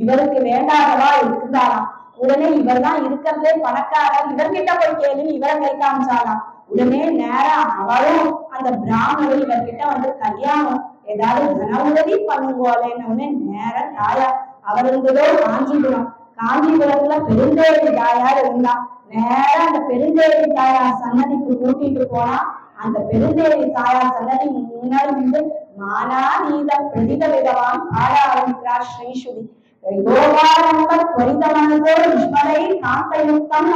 இவருக்கு வேண்டாதவா இருந்தாராம். உடனே இவர் தான் இருக்கிறதே பணக்காரர், இவர்கிட்ட போய் கேளுன்னு இவரை கை காமிச்சாலாம். உடனே நேரம் அவரும் அந்த பிராமணர் இவர்கிட்ட வந்து கல்யாணம் ஏதாவது தன உதவி பண்ணுவோன்னு நேரம் தாயார் அவர் இருந்ததோ காஞ்சிபுரம். காஞ்சிபுரத்துல பெருந்தேவி தாயார் இருந்தா. நேரம் அந்த பெருந்தேவி தாயார் சன்னதிக்கு கூட்டிட்டு போனா அந்த பெருந்தேவி தாயார் சன்னதி முன்னாடி வந்து மானாதீத பிரதித விதவான் பாட ஆரம்பிக்கிறார் ஸ்ரீஸ்வரி. யோகாரம்ப துவரிதமனதோ விஸ்மலை காந்தயுக்தம்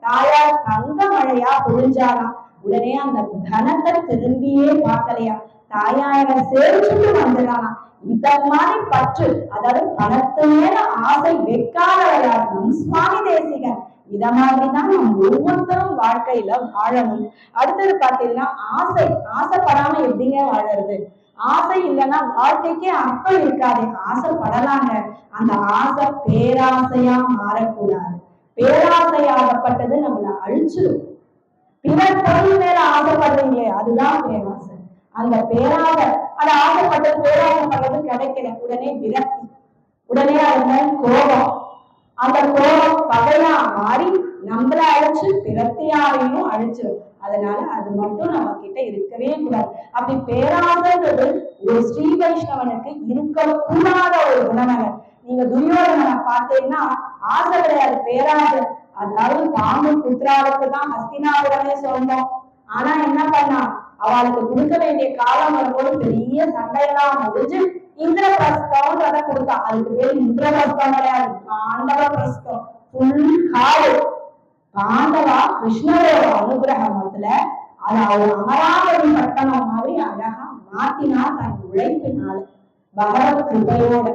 தாயார் தங்க மழையா பொழிஞ்சாலாம். உடனே அந்த தனத்தை திரும்பியே பார்க்கலையா, தாயார சேவிச்சுட்டு வந்துடானா. இத மாதிரி பற்று, அதாவது பணத்து மேல ஆசை வைக்காதவரார் நம் சுவாமி தேசிகன். இத மாதிரிதான் நம்ம ஒவ்வொருத்தரும் வாழ்க்கையில வாழணும். அடுத்தது பாத்தீங்கன்னா ஆசைப்படாம எப்படிங்க வாழறது? ஆசை இல்லைன்னா வாழ்க்கைக்கே அர்த்தம் இருக்காது. ஆசைப்படலாங்க, அந்த ஆசை பேராசையா மாறக்கூடாது. பேராசையாகப்பட்டது நம்மள அழிச்சிடும். பிறர் பொருள் மேல ஆசைப்படுறீங்களே, அதுதான் பேராசை. அந்த பேராசை, அதை ஆசைப்பட்டது பேராசைப்பட்டது கிடைக்கல, உடனே விரக்தி, உடனே அது கோபம். அந்த கோபம் பகையா மாறி நம்மள அழிச்சு பிரத்தியாவையும் அழிச்சிடும். அதனால அது மட்டும் நம்ம கிட்ட இருக்கவே கூடாது. அப்படி பேராசைன்றது ஒரு ஸ்ரீ வைஷ்ணவனுக்கு இருக்கக்கூடாத ஒரு குணநலன். நீங்க துரியோதனனை பார்த்தீங்கன்னா ஆசை கிடையாது, பேராசை. அதாவது பாம்பு புத்திராவுக்கு தான் ஹஸ்தினாபுரமே சொந்தம். ஆனா என்ன பண்ணா, அவளுக்கு கொடுக்க வேண்டிய காலம் வரும்போது பெரிய சண்டையெல்லாம் முடிஞ்சு இந்திரபிரஸ்தம்ன்றத கொடுத்தா. அதுக்கு பேர் இந்திரபிரஸ்தம் கிடையாது, பாண்டவ பிரஸ்தம். ஃபுல் காடு. பாண்டவா கிருஷ்ணரோட அனுகிரகத்துல அது அவர் அமராவதி பட்டணம் மாதிரி அழகா மாத்தினா தன் உழைப்பினால, பகவத் கிருபையோட.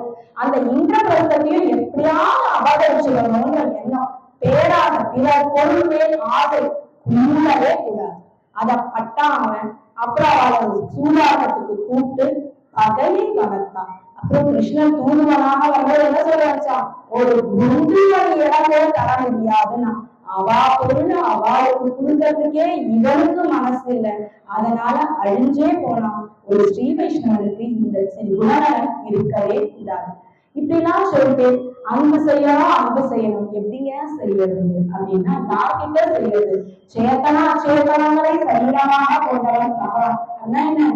அந்த இந்திரபிரஸ்தத்தையும் எப்படியாவது அபகரிச்சுக்கணும்ன்ற எண்ணம், பேராசை, பிற பொருள் மேல் ஆசை கூடவே கூடாது. அத பட்டா அவன். அப்புறம் அவளை சூதாட்டத்துக்கு கூப்பிட்டு பகையை வளர்த்தான். அப்புறம் கிருஷ்ணன் தூதுவனாக வரும்போது என்ன சொல்ல வச்சான், ஒரு குண்டு மணி இடமே தர முடியாதுன்னா, அவா பொருள் அவளுக்கு கொடுக்கறதுக்கே இவனுக்கு மனசு இல்லை, அதனால அழிஞ்சே போனான். ஒரு ஸ்ரீ வைஷ்ணவனுக்கு இந்த குணநலன் இருக்கவே கூடாது. இப்படிலாம் சொல்லிட்டு அன்பு செய்யணும் அன்பு செய்யணும், எப்படிங்க செய்யறது அப்படின்னா யார்கிட்ட செய்யறது? சேத்தனா அச்சேதனங்களை சரீரமாக கொண்டவன் பகவான். என்ன,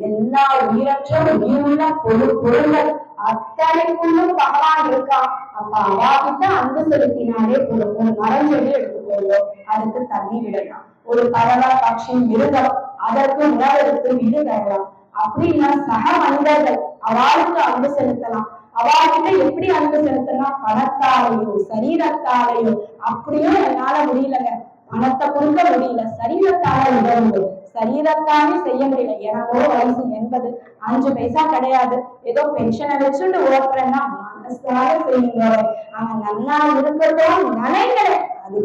எல்லா உயிரற்ற உயிருள்ள பொருள்கள் அத்தனைக்குள்ளும் பகவான் இருக்கான். அப்ப அவாகிட்ட அன்பு செலுத்தினாலே போதும். மரம் செடி எடுத்துக்கொள்ளோ, அதுக்கு தண்ணி விடலாம். ஒரு பறவை பட்சி மிருகம் அதற்கு உணவெடுத்து வீடு தரலாம். அப்படின்னா சக மனிதர்கள் அவளுக்கு அன்பு செலுத்தலாம். அவகிட்ட எப்படி அன்பு செலுத்தலாம்? பணத்தாலேயோ சரீரத்தாலேயோ. அப்படியும் என்னால முடியலங்க, பணத்தை கொடுக்க முடியல, சரீரத்தால உதவுங்க. சரீரத்தாலே செய்ய முடியல, எனக்கோ வயசு 80, 5 பைசா கிடையாது, ஏதோ பென்ஷனை வச்சுட்டு ஓட்டுறேன்னா மனசால செய்யுங்க. அவன் நல்லா இருக்கட்டும் நினைக்கிற, அது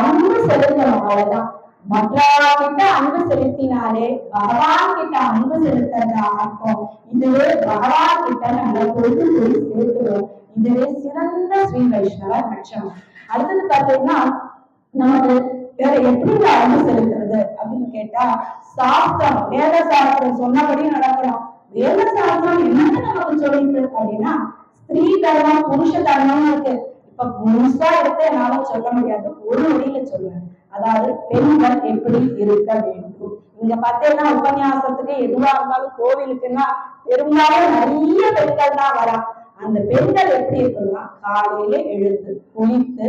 அன்பு செலுத்தணும், அவ்வளவுதான். மற்றவர்கிட்ட அன்பு செலுத்தினாலே பகவான் கிட்ட அன்பு செலுத்துறதா அர்த்தம். இதுவே பகவான் கிட்ட நம்ம கொண்டு போய் சேர்த்துவோம். இதுவே சிறந்த ஸ்ரீ வைஷ்ணவ லட்சணம். அடுத்தது பாத்தீங்கன்னா, நமக்கு வேற எப்படி அன்பு செலுத்துறது அப்படின்னு கேட்டா, சாஸ்திரம், வேத சாஸ்திரம் சொன்னபடி நடக்கணும். வேத சாஸ்திரம் என்னன்னு நமக்கு சொல்லிட்டு அப்படின்னா, ஸ்திரீ தர்மம் புருஷ தர்மம் இருக்கு. இப்ப முழுசா எடுத்து என்னால சொல்ல முடியாது, ஒரு வழியில சொல்லுவேன். அதாவது பெண்கள் எப்படி இருக்க வேண்டும். இங்க பார்த்தீங்கன்னா உபன்யாசத்துக்கு எதுவா இருந்தாலும் கோவிலுக்குன்னா பெரும்பாலும் நிறைய பெண்கள் தான் வரா. அந்த பெண்கள் எப்படி இருக்குன்னா, காலையில எழுந்து குளித்து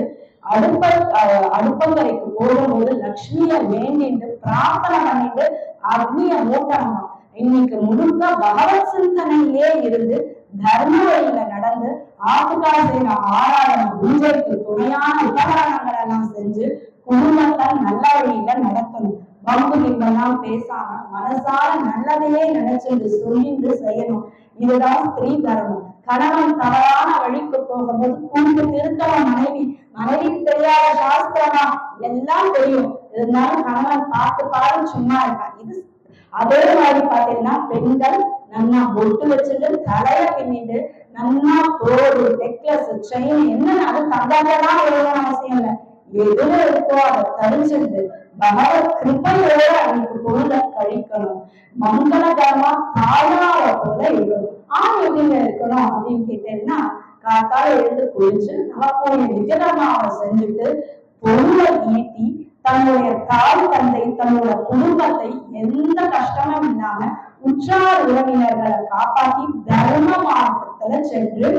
அடுப்பங்கரைக்கு போகும்போது லட்சுமிய வேண்டிட்டு பிரார்த்தனை பண்ணிட்டு அக்னிய மூட்டணுமா. இன்னைக்கு முழுக்க பகவத் சிந்தனையிலே இருந்து தர்ம வழியில நடந்து ஆத்துக்கார செய்யற ஆராதனை பூஜைக்கு துணையான உபகரணங்கள் எல்லாம் செஞ்சு குடும்பத்தை நல்ல வழியில நடத்தணும். பம்பு கிம்பெல்லாம் பேசாம மனசால நல்லதையே நினைச்சு சொல்லிட்டு செய்யணும். இதுதான் ஸ்திரீ தர்மம். கணவன் தவறான வழிக்கு போகும்போது கூண்டு திருத்தவன் மனைவிக்கு தெரியாத சாஸ்திரமா எல்லாம் தெரியும், இருந்தாலும் கணவன் பார்த்து சும்மா இருக்கான். இது அதே மாதிரி பாத்தீங்கன்னா பெண்கள் நல்லா பொட்டு வச்சுட்டு தலைய பின்னிட்டு நல்லா தோடு நெக்லஸ் செயின் என்னன்னு அது தங்கத்தான் எழுதணும் அவசியம் இல்லை, எதுல இருக்கோ அதை தரிச்சுட்டு பகவத் கிருப்பையோட அன்னைக்கு பொருளை கழிக்கணும். மங்களகரமா தாயார போல இருக்கணும். ஆண் எப்படிங்க இருக்கணும் அப்படின்னு கேட்டீங்கன்னா, காத்தால எழுந்து குளிச்சு நமக்கு நிஜகர்மாவை செஞ்சுட்டு பொருளை ஈட்டி தன்னுடைய தாய் தந்தை தன்னோட குடும்பத்தை எந்த கஷ்டமும் இல்லாம உற்றார் உறவினர்களை காப்பாத்தி தர்ம மார்க்கத்துல சென்று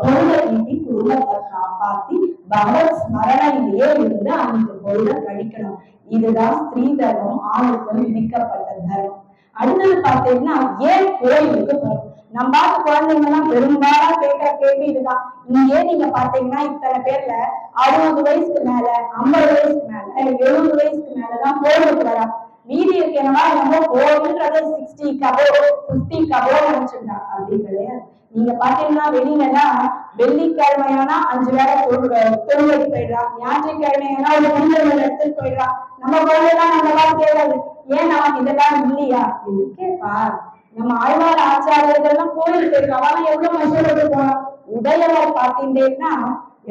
பொருளை ஈட்டி குடும்பத்தை காப்பாத்தி பகவத் ஸ்மரணையிலேயே இருந்து அன்னைக்கு பொருளை கழிக்கணும். இதுதான் ஸ்திரீ தர்மம், ஆணுக்கு விதிக்கப்பட்ட தர்மம். அடுத்தது பாத்தீங்கன்னா, ஏன் கோயிலுக்கு போறோம்? நம்ம குழந்தைங்க எல்லாம் பெரும்பாலும் கேட்கிற கேள்வி இதுதான். இங்கே நீங்க பாத்தீங்கன்னா இத்தனை பேர்ல 60 வயசுக்கு மேல 50 வயசுக்கு மேல 70 வயசுக்கு மேலதான் கோயிலுக்கு வரா. மீதி இருக்கேன்னா நம்ம கோயில்ன்றது 60 கபோ 50 கபோ நினைச்சுட்டா. அப்படி கிடையாது. நீங்க பாத்தீங்கன்னா வெளியிலலாம் வெள்ளிக்கிழமையானா 5 வேலை தொழுகைக்கு போயிடுறா, ஞாயிற்றுக்கிழமையானா ஒரு புனிதர்கள் எடுத்துட்டு போயிடுறா. நம்ம குழந்தைலாம் நம்ம எல்லாம் கேட்காது, ஏன் நமக்கு இதெல்லாம் இல்லையா இருக்கேப்பா. நம்ம ஆழ்வார் ஆச்சாரியர்கள்லாம் கோயில் போயிருக்காங்க, எவ்வளவு கஷ்டப்பட்டு போனோம். உடையவர் பார்த்தீங்கன்னா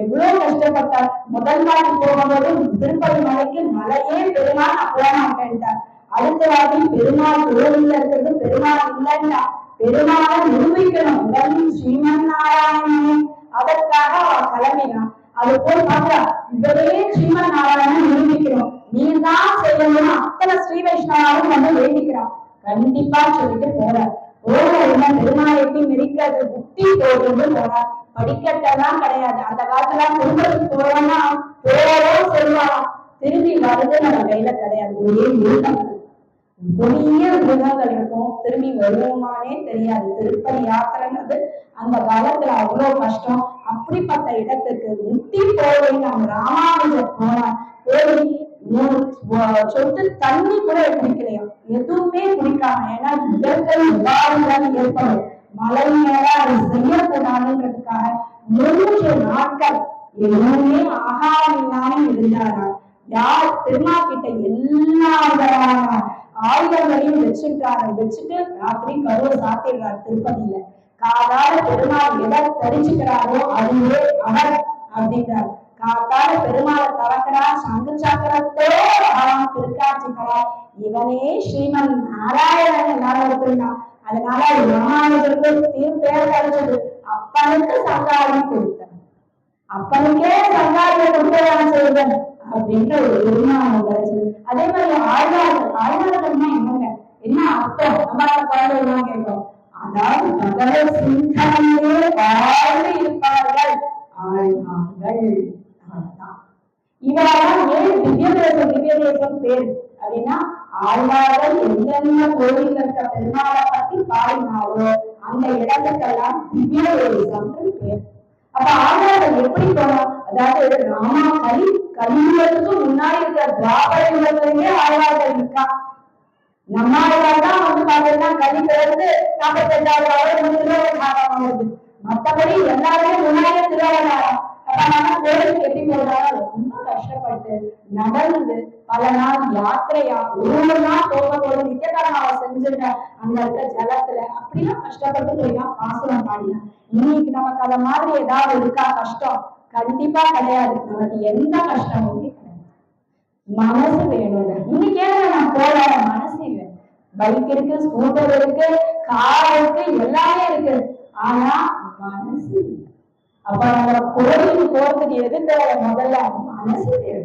எவ்வளவு கஷ்டப்பட்டார். முதல் நாள் போகும்போது திருப்பதி மலைக்கு மலையே பெருமாள் நான் போக மாட்டேன்ட்டார். அடுத்த வாட்டி பெருமாள் கோவில்ல இருக்கிறது பெருமாள் இல்லைன்னா பெருமாளை நிரூபிக்கணும், ஸ்ரீமன் நாராயணனே. அதற்காக அவ கிளம்பினான். அது போய் பார்த்தா இவரே ஸ்ரீமன் நாராயணன் நிரூபிக்கணும், நீ தான் இதெல்லாம் செய்யணும்னு அத்தனை ஸ்ரீ வைஷ்ணவாவும் வந்து வேண்டிக்கிறான். கண்டிப்பா சொல்லிட்டு போறார். போன பெருமாளையும் மிதிக்கிறது புத்தி போகுது போறார். படிக்கட்டெல்லாம் கிடையாது. அந்த காலத்துல குடும்பத்துக்கு போறோம்னா போறோம் சொல்லுவாங்க, திரும்பி வருது நம்ம கையில கிடையாது. ஒரே மிருகங்கள், பெரிய மிருகங்கள் இருக்கும். திரும்பி வருவோமானே தெரியாது. திருப்பதி யாத்திரைங்கிறது அந்த காலத்துல அவ்வளவு கஷ்டம். அப்படிப்பட்ட இடத்துக்கு முத்தி போய் நம்ம ராமானுஜர் போனார். போய் சொட்டு தண்ணி கூட குடிக்கலையா, எதுவுமே குடிக்காம. ஏன்னா இயற்கை உபாதைகள் ஏற்படும், மழை மேல அதை செய்யக்கூடாதுன்றதுக்காக 3 நாட்கள் எதுவுமே ஆகாரம் இல்லாம இருந்தாரா. யார் பெருமாள் கிட்ட எல்லா ஆயுதங்களையும் வச்சுட்டாரு. வச்சுட்டு ராத்திரி கருவை சாத்திடுறாரு திருப்பதியில. காதால பெருமாள் எதை தெரிஞ்சுக்கிறாரோ அதுவே அவர் அப்படின்றார். காத்தால பெருமாளை திறக்கிறார், சங்கு சக்கரத்தோடு திருக்காட்சிக்கிறார். இவனே ஸ்ரீமன் நாராயணன் எல்லாரும் எடுத்துருந்தான். அதனால ராமானுஜருக்கு பேர் கிடைச்சது. அப்பனுக்கு சங்காரம் கொடுத்தன், அப்பனுக்கே சங்காரம் கொடுத்ததான் செய்வன் அப்படின்ற ஒரு பெருமானம் கிடைச்சது. அதே மாதிரி ஆழ்வார்கள், ஆழ்வார்கள்னா என்னங்க, என்ன அர்த்தம் நம்ம குழந்தைகள்லாம் கேட்கிறோம். அதாவது பகவத் சிந்தனையிலே வாழ்ந்து இருப்பார்கள் ஆழ்வார்கள். அவ்வளவுதான். இவரெல்லாம் ஏன் திவ்ய தேசம் பேர் அப்படின்னா, ஆழ்வார்கள் எந்தெந்த கோவில் இருக்க பெருமாளை பத்தி பாடினாரோ அந்த இடத்துக்கெல்லாம் திவ்ய தேசம் பேர். அப்ப ஆழ்வார்கள் எப்படி போனோம், அதாவது ராமா கலியுகத்துக்கு முன்னாடி இருக்கிற திராவிட யுகத்திலேயே ஆழ்வார்கள் இருக்கா. நம்ம ஆழ்வார் தான் வந்து பாத்தீங்கன்னா கலி பிறந்து 45வது வருது. மற்றபடி எல்லாருமே முன்னாடியே திருவாரூர். அப்ப நம்ம கோயிலுக்கு எப்படி போறாங்க, ரொம்ப கஷ்டப்பட்டு நடந்து பல நாள் யாத்திரையா ஒரு நாள் போகும்போது நித்தியகரமாவை செஞ்சுட்ட அங்க இருக்க ஜலத்துல அப்படிலாம் கஷ்டப்பட்டு போய்தான் பாசுரம் பாடினா. இன்னைக்கு நமக்கு அத மாதிரி ஏதாவது இருக்கா கஷ்டம்? கண்டிப்பா கிடையாது. நமக்கு எந்த கஷ்டமுமே கிடையாது. மனசு வேணுங்க. இன்னைக்கு நான் போற மனசு இல்லை. பைக் இருக்கு, ஸ்கூட்டர் இருக்கு, கார் இருக்கு, எல்லாமே இருக்கு. ஆனா மனசு இல்லை. அப்ப நம்ம கோயிலுக்கு போறதுக்கு எது தேவை? முதல்ல மனசு தேவை.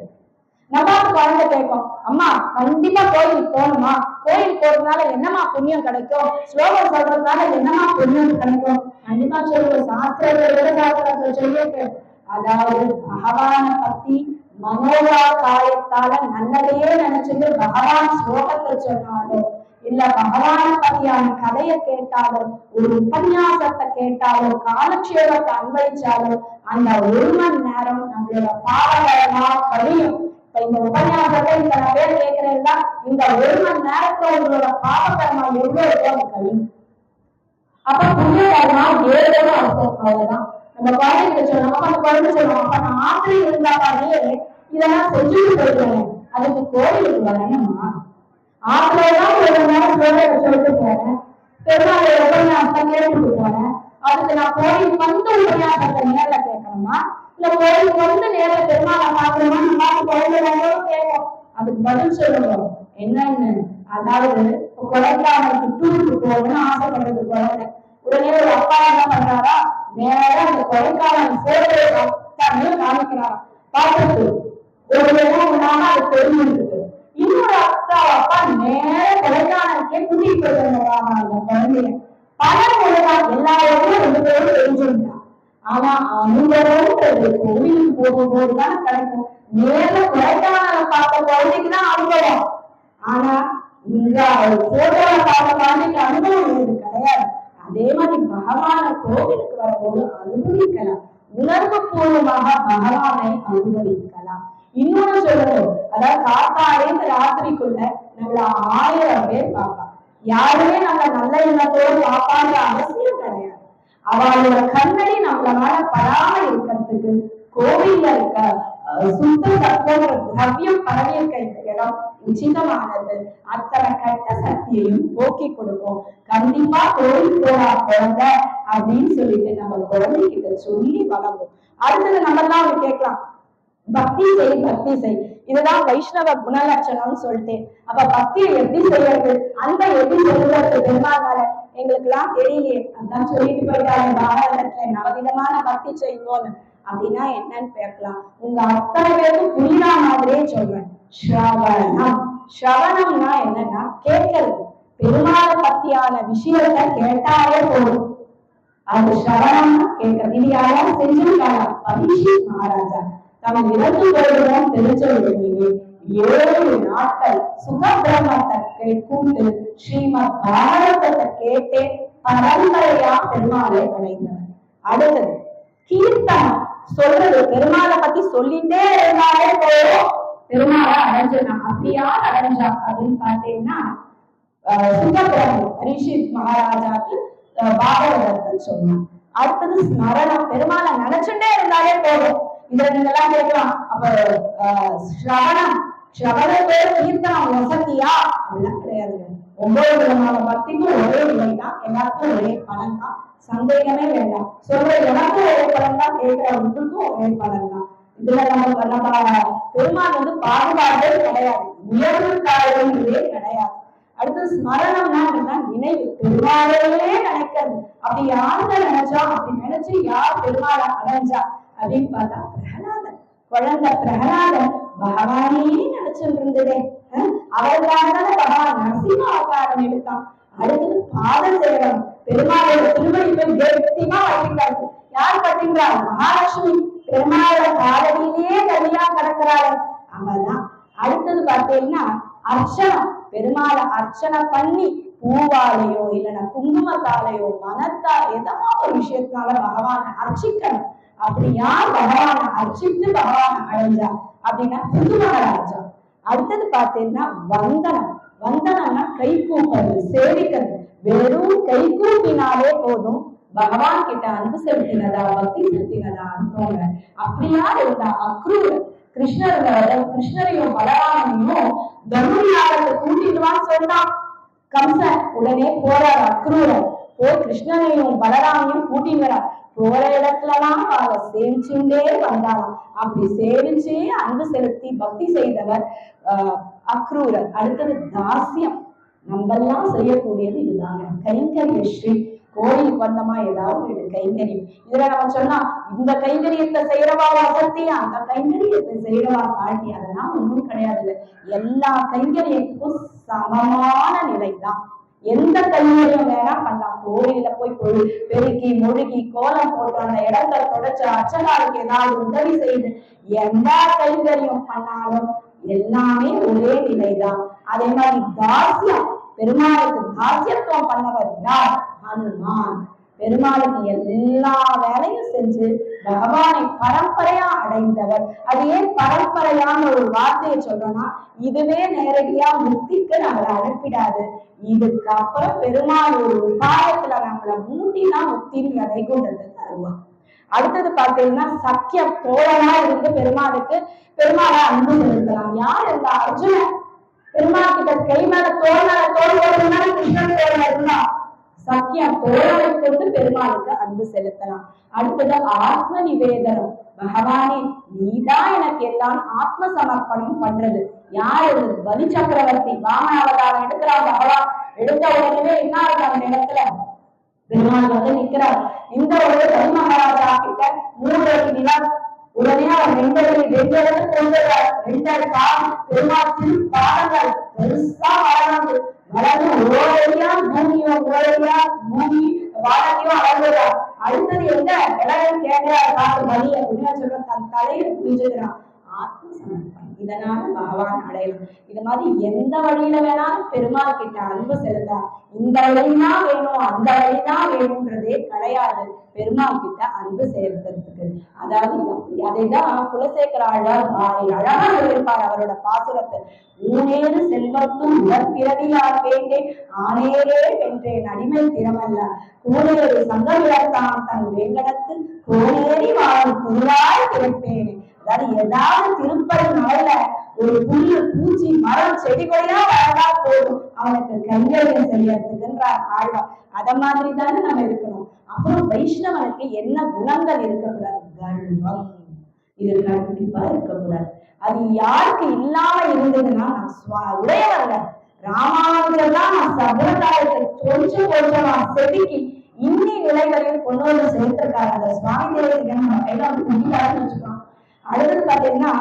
நம்ம குழந்தை கேட்கும், அம்மா கண்டிப்பா கோயிலுக்கு போகணுமா, கோயிலுக்கு போறதுனால என்னமா புண்ணியம் கிடைக்கும், ஸ்லோகம் சொல்றதுனால என்னமா புண்ணியம் கிடைக்கும்? கண்டிப்பா சொல்லுவோம். சாஸ்திரத்தை சொல்லிட்டு, அதாவது பகவான பத்தி மனோரா காயத்தால நல்லதையே நினைச்சிட்டு பகவான் ஸ்லோகத்தை சொன்னாலும், இல்ல பகவான பத்தியான கதையை கேட்டாலும், ஒரு உபன்யாசத்தை கேட்டாலும், காலக்ஷேபத்தை அன்வயிச்சாலும் அந்த 1 மணி நேரம் நம்மளோட பாவகரமா கழியும். இப்ப இந்த உபன்யாசத்தை இத்தனை பேர் கேட்கிறேன்னா இந்த 1 மணி நேரத்துல உங்களோட பாவகரமா எவ்வளவு கழியும். அப்ப புண்ணியகரமா ஏதோ அர்த்தம். அவ்வளவுதான். நம்ம குழந்தைகிட்ட சொல்லணும், நம்ம குழந்தை சொல்லணும், அப்ப நான் ஆத்திரை இருந்தாலே இதெல்லாம் செஞ்சுட்டு போயிடுவேன், அதுக்கு கோயிலுக்கு வரணுமா? ஆத்திரைதான் 1 நேரம் ஸ்லோகத்தை சொல்லிட்டு போறேன், பெருமாள் உபன்யாசத்தை கேட்டுட்டு போறேன், அதுக்கு நான் கோயிலுக்கு வந்து உபன்யாசத்தை நேரில் கேட்கணுமா, இல்ல கோயிலுக்கு வந்து நேரில் பெருமாளை பாக்கணுமா? நம்ம குழந்தை கேட்கும். அதுக்கு பதில் சொல்லணும் என்னன்னு. அதாவது கொடைக்கானலுக்கு டூருக்கு போகணும்னு ஆசைப்படுறது குழந்தை. உடனே ஒரு அப்பா என்ன பண்றாரா, நேரம் அந்த கொடைக்கானல் போட்டோ காமிக்கிறாரா. பார்த்துட்டு ஒரு இடம் உண்டாம அது தெரிஞ்சிருக்கு. இன்னொரு அப்பா நேர கொடைக்கானலுக்கே கூட்டிட்டு போயிருந்தாங்க அந்த குழந்தைய. பல முறைதான் எல்லா இடமும் 2 பேரும் தெரிஞ்சிருந்தான். ஆனா அனுபவம்ன்றது கோவிலுக்கு போகும்போதுதான் கிடைக்கும். நேர்ல கொடைக்கானலை பார்த்த குழந்தைக்குதான் அனுபவம். ஆனா இங்க போட்டோல பார்த்த குழந்தைக்கு அனுபவம் கிடையாது. அதே மாதிரி பகவான கோவிலுக்கு வரும்போது அனுபவிக்கலாம், உணர்வு பூர்வமாக பகவானை அனுபவிக்கலாம். இன்னொன்னு சொல்லணும், அதாவது காத்தாலேந்து ராத்திரிக்குள்ள நம்மள 1000 பேர் பார்ப்பாங்க. யாருமே நம்ம நல்ல எண்ணத்தோடு பார்ப்பாங்க அவசியம் கிடையாது. அவளோட கண்ணடி நம்மளால படாம இருக்கிறதுக்கு கோவில்ல இருக்க சுத்த தத்துவ திரவியம் பரவி இருக்க இந்த இடம் உச்சிதமானது. அத்தனை கட்ட சக்தியையும் போக்கி கொடுக்கும். கண்டிப்பா கோவில் போறா குழந்தை அப்படின்னு சொல்லிட்டு நம்ம குழந்தைகிட்ட சொல்லி வளரும். அடுத்தது நம்ம எல்லாம் கேட்கலாம், பக்தி செய் பக்தி செய், இதுதான் வைஷ்ணவ குணலட்சணம்னு சொல்லிட்டு. அப்ப பக்தியை எப்படி செய்யறது, அந்த எப்படி சொல்றது பெருமாள் எங்களுக்கு எல்லாம் தெரியலையே, அதான் சொல்லிட்டு போயிட்டாங்க பாரதத்துல நவவிதமான பக்தி செய்வோன்னு. அப்படின்னா என்னன்னு கேட்கலாம். உங்க அத்தனை பேருக்கும் புரியுற மாதிரியே சொல்றேன். ஸ்ரவணம். ஸ்ரவணம்னா என்னன்னா கேட்கறது. பெருமாளை பத்தியான விஷயத்த கேட்டாலே போதும், அது ஸ்ரவணம் கேட்கறது. இது யாரும் செஞ்சிருக்காங்க. பரீட்சித் மகாராஜா தம் இறந்து போவதுடன் திருச்செல்வதிலே 7 நாட்கள் சுகபிரமத்தை கூட்டு ஸ்ரீமத் பாரதத்தை கேட்டே பரம்பரையா பெருமாளை அடைந்தவர். அடுத்தது கீர்த்தனம் சொல்றது. பெருமாளை பத்தி சொல்லிட்டே இருந்தாலே போதும் பெருமாளை அடைஞ்சிடலாம். அப்படியா அடைஞ்சா அப்படின்னு பார்த்தீங்கன்னா சுகபிரமம் பரீட்சித் மகாராஜாக்கு பாகவதத்தை சொன்னான். அடுத்தது ஸ்மரணம். பெருமாளை நினைச்சுட்டே இருந்தாலே போதும். இதை நீங்க எல்லாம் கேட்கலாம், அப்ப ஸ்ரவணம் ஸ்ரவணத்தோட கீர்த்தனம் வசதியா? அப்படிலாம் கிடையாதுங்க. 9 விதமான பக்திக்கும் ஒரே நிலைதான், எல்லாருக்கும் ஒரே பலன் தான், சந்தேகமே வேண்டாம். சொல்ற எனக்கும் ஒரே பலன் தான், கேட்கிறவங்களுக்கும் ஒரே பலன் தான். இதுல நம்ம பெருமாள் வந்து பாகுபாடே கிடையாது, உயர்வு தாழ்வுகளே கிடையாது. அடுத்து ஸ்மரணம்னா என்னன்னா நினைவு, பெருமாளையே நினைக்கிறது. அப்படி யாருங்க நினைச்சா, அப்படி நினைச்சு யார் பெருமாளை அடைஞ்சா அப்படின்னு பார்த்தா பிரகலாதன். குழந்தை பிரகலாதன் பகவானையே நினைச்சுட்டு இருந்ததே. அவருக்காக பகவான் நரசிம்ம அவதாரம் எடுத்தான். அடுத்தது பாத சேவனம். பெருமாளோட திருவடி போய் கெட்டிமா வட்டிக்கிறாரு. யார் கட்டுங்கிறாள்? மகாலட்சுமி. பெருமாளோட காலடியிலேயே கல்யா கிடக்கிறாள், அவதான். அடுத்தது பார்த்தீங்கன்னா அர்ச்சனம். பெருமாளை அர்ச்சனை பண்ணி பூவாலையோ இல்லைன்னா குங்குமத்தாலையோ மனத்தால் ஏதாவது ஒரு விஷயத்தால பகவானை அர்ச்சிக்கணும். அப்படி யார் பகவானை அர்ச்சித்து பகவானை அடைஞ்சா அப்படின்னா புது மகாராஜா. அடுத்தது பார்த்தீங்கன்னா வந்தனம். வந்தனம்னா கை கூப்பது, சேவிக்கிறது. வெறும் கை கூப்பினாலே போதும் பகவான் கிட்ட அன்பு செலுத்தினதா பக்தி செலுத்தினதா அனுப்போங்க. அப்படியா இருந்தா அக்ரூர் கிருஷ்ணரையும் பலராமையும் தனுர்யாகத்தை கூட்டிடுவான்னு சொன்னான் கம்சன். உடனே போறார் அக்ரூரர். போய் கிருஷ்ணனையும் பலராமையும் கூட்டிங்கிறார். போற இடத்துலலாம் அவ சேவிச்சுட்டே வந்தாராம். அப்படி சேவிச்சே அன்பு செலுத்தி பக்தி செய்தவர் அக்ரூரர். அடுத்தது தாசியம். நம்மெல்லாம் செய்யக்கூடியது இதுதாங்க, கைங்கரிய ஸ்ரீ. கோயிலுக்கு வந்தமா ஏதாவது ஒரு கைங்கரியம். இதுல நம்ம சொன்னா இந்த கைங்கரியத்தை செய்யறவா வசதியா, அந்த கைங்கரியத்தை செய்யறவா தாழ்த்தி, அதெல்லாம் ஒன்றும் கிடையாது. எல்லா கைங்கரியத்துக்கும் சமமான நிலைதான். எந்த கைங்கரியம் வேணா பண்ணலாம். கோயில போய் பெருக்கி மொழுகி கோலம் போட்டு அந்த இடத்தை தொடச்சு அர்ச்சகாருக்கு ஏதாவது உதவி செய்து எந்த கைங்கரியம் பண்ணாலும் எல்லாமே ஒரே நிலைதான். அதே மாதிரி தாசியம். பெருமாளுக்கு தாசியத்துவம் பண்ணவர் யார்? ஹனுமான். பெருமாளுக்கு எல்லா வேலையும் செஞ்சு பகவானை பரம்பரையா அடைந்தவர். அது ஏன் பரம்பரையான ஒரு வார்த்தையை சொல்றோம்னா, இதுவே நேரடியா முக்திக்கு நம்மளை அனுப்பிடாது. இதுக்கப்புறம் பெருமாள் ஒரு உபாயத்துல நம்மளை மூட்டிதான் முக்தின்னு வைகுண்டத்துக்கு தருவார். அடுத்தது பாத்தீங்கன்னா சக்கிய தோழனா இருந்து பெருமாளை அன்பு செலுத்தலாம். யார் இருந்தா? அர்ஜுனன். பெருமாள் கிட்ட கை மேல தோல் போடுறதுனால கிருஷ்ணன் தோழ இருந்தா சக்கிய தோழனை கொண்டு பெருமாளுக்கு அன்பு செலுத்தலாம். அடுத்தது ஆத்ம நிவேதனம். பகவானே நீதான் எனக்கு எல்லாம் ஆத்ம சமர்ப்பணம் பண்றது. யார் இருந்தது? பலி சக்கரவர்த்தி வாமன அவதாரம் எடுக்கிறார் பகவான். எடுத்த உடனே என்ன இருக்கு அந்த இடத்துல? பெருமாள் வந்து நிக்கிறார். இந்த ஒரு பலி மகாராஜா கிட்ட 3 அடி நிலம். உடனே அவர் 2 இடத்துக்கு கொண்டுறார். 2 கால் பெருமாள் திரு பாதங்கள் பெருசா வளர்ந்து ஓரையா பூமி வானத்தையும் அளந்துறார். அடுத்தது எந்த இடம் கேட்கிறார்? காத்து பலி அப்படின்னு சொல்ற தன் தலையை புரிஞ்சுக்கிறான். ஆத்ம சமர்ப்பணம். இதனால பகவான் அடையலாம். இது மாதிரி எந்த வழியில வேணாலும் பெருமாள் கிட்ட அன்பு செலுத்தலாம். இந்த வழிதான் வேணும் அந்த வழிதான் வேணும்ன்றதே கிடையாது பெருமாள் கிட்ட அன்பு செலுத்துறதுக்கு. அதாவது அதைதான் குலசேகர ஆழ்வார் அழகா சொல்லியிருப்பார் அவரோட பாசுரத்தை. ஊனேறு செல்வத்தும் உடற்பிறவியார் வேண்டேன் ஆனேரே வென்றேன் அடிமை திறமல்ல கூனேறு சங்கவிடத்தான் தன் வேங்கடத்து கோனேறி வாழும் குருவாய் பிறப்பேன். அதாவது ஏதாவது திருப்பதி மலையில ஒரு புல்லு பூச்சி மரம் செடி கொடியா வளர்ந்தா போதும் அவனுக்கு கைங்கரியம் செய்யறதுக்குன்றார் ஆழ்வார். அத மாதிரி தானே நம்ம இருக்கணும். அப்புறம் வைஷ்ணவனுக்கு என்ன குணங்கள் இருக்கக்கூடாது? கர்வம். இது கண்டிப்பா இருக்கக்கூடாது. அது யாருக்கு இல்லாம இருந்ததுன்னா, நான் உடையவர்கள் ராமானுஜர் தான் சம்பிரதாயத்தை கொஞ்சம் கொஞ்சமா செதுக்கி இன்னி நிலைகளையும் கொண்டு வந்து சேர்த்திருக்காரு. அந்த சுவாமி தேவதைக்கு நம்ம கையில வந்து குடிக்காருன்னு வச்சுக்கோம். அடுத்தது பாத்தீங்கன்னா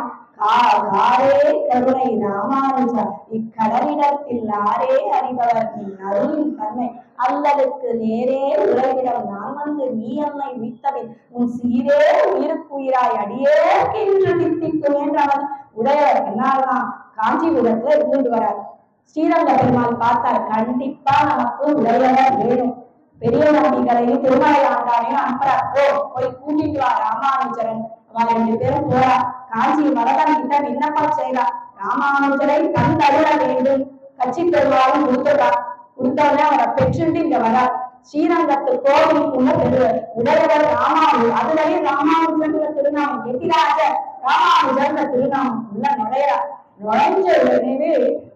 காரே கருணை ராமானுஜா இக்கடலிடத்தில் ஆரே அறிபவர் நீ அருளின் தன்மை அல்லதுக்கு நேரே உலகிடம் நான் வந்து நீ என்னை வித்தவின் உன் சீரே உயிருக்குயிராய் அடியேற்கு இன்று தித்திக்கும் என்றவர் உடையவர் என்னால்தான் காஞ்சிபுரத்துல இருந்துட்டு வரார். ஸ்ரீரங்க பெருமாள் பார்த்தார், கண்டிப்பா நமக்கு உடையவர் வேணும். பெரிய நம்பிகளையும் திருமலை ஆண்டாரையும் அனுப்புறார், போய் கூட்டிட்டு வா ராமானுஜரன். அவன் 2 பேரும் போறா. காஞ்சி வரதன் கிட்ட விண்ணப்பம் செய்யறார், ராமானுஜரை தந்தருள வேண்டும். கட்சி பெருமாளும் கொடுத்துறார். கொடுத்தவனே அவரை பெற்றுட்டு இங்க வரார். ஸ்ரீரங்கத்து கோவிலுக்குள்ள பெறுவர் உடையவர் ராமானுஜர். அதுலயும் ராமானுஜர்ன்ற திருநாமம், எதிராஜ ராமானுஜர்ன்ற திருநாமம் உள்ள நுழையிறார். நுழைஞ்ச உடனே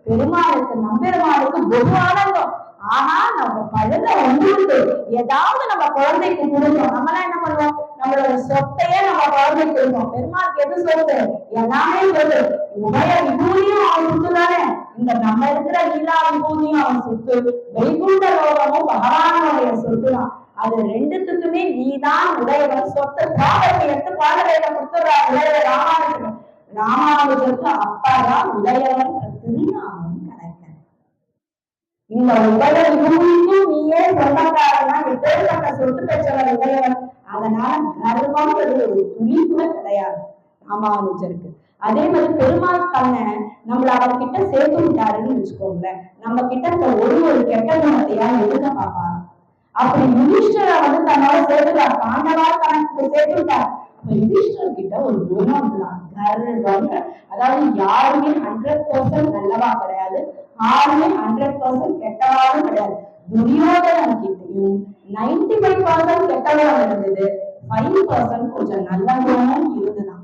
பெருமாளுக்கு நம்பெருமாளுக்கு வெகு ஆனந்தம். ஆனா நம்ம பழுத வந்துருக்கு, ஏதாவது நம்ம குழந்தைக்கு கொடுக்கணும். நம்மளாம் என்ன பண்ணுவோம், நம்மளோட சொத்தையே நம்ம குழந்தைக்கு கொடுப்போம். பெருமாளுக்கு எது சொத்து, எல்லாமே சொத்து. உபய விபூதியும் அவன் சொத்துதானே, இந்த நம்ம இருக்கிற லீலா விபூதியும் அவன் சொத்து, வைகுண்ட லோகமும் பகவானுடைய சொத்துதான். அது ரெண்டுத்துக்குமே நீதான் உடையவன். சொத்து ப்ராப்பர்ட்டி எடுத்து பாடலையில கொடுத்துடுறா உடையவர் ராமானுஜர். ராமானுஜருக்கு அப்பாதான் உடையவன் திருநாமம் கிடைக்க. இந்த உடைய விபூதிக்கும் நீயே சொந்தக்காரனா, எப்பேற்பட்ட சொத்து பெற்றவர் உடையவன். அதனால கர்வம் ஒரு துளி கூட கிடையாது ராமானுஜருக்கு. அதே மாதிரி பெருமாள் தன்னை நம்மள அவர்கிட்ட சேர்த்து விட்டாருன்னு வச்சுக்கோங்களேன். நம்ம கிட்ட ஒரு கெட்ட குணத்தையா எடுக்க பார்ப்பாரு. அப்படி யுதிஷ்டரை வந்து தன்னோட சேர்த்துட்டார், பாண்டவா தனக்கு சேர்த்துட்டார். அப்ப யுதிஷ்டர் கிட்ட ஒரு குணம் இருந்தான், கர்வம். அதாவது யாருமே 100% நல்லவா கிடையாது, யாருமே 100% கெட்டவாலும் கிடையாது. துரியோதனன் கிட்டையும் 95% கெட்டவனம் இருந்தது, 5% கொஞ்சம் நல்ல குணமும் இருந்துதான்.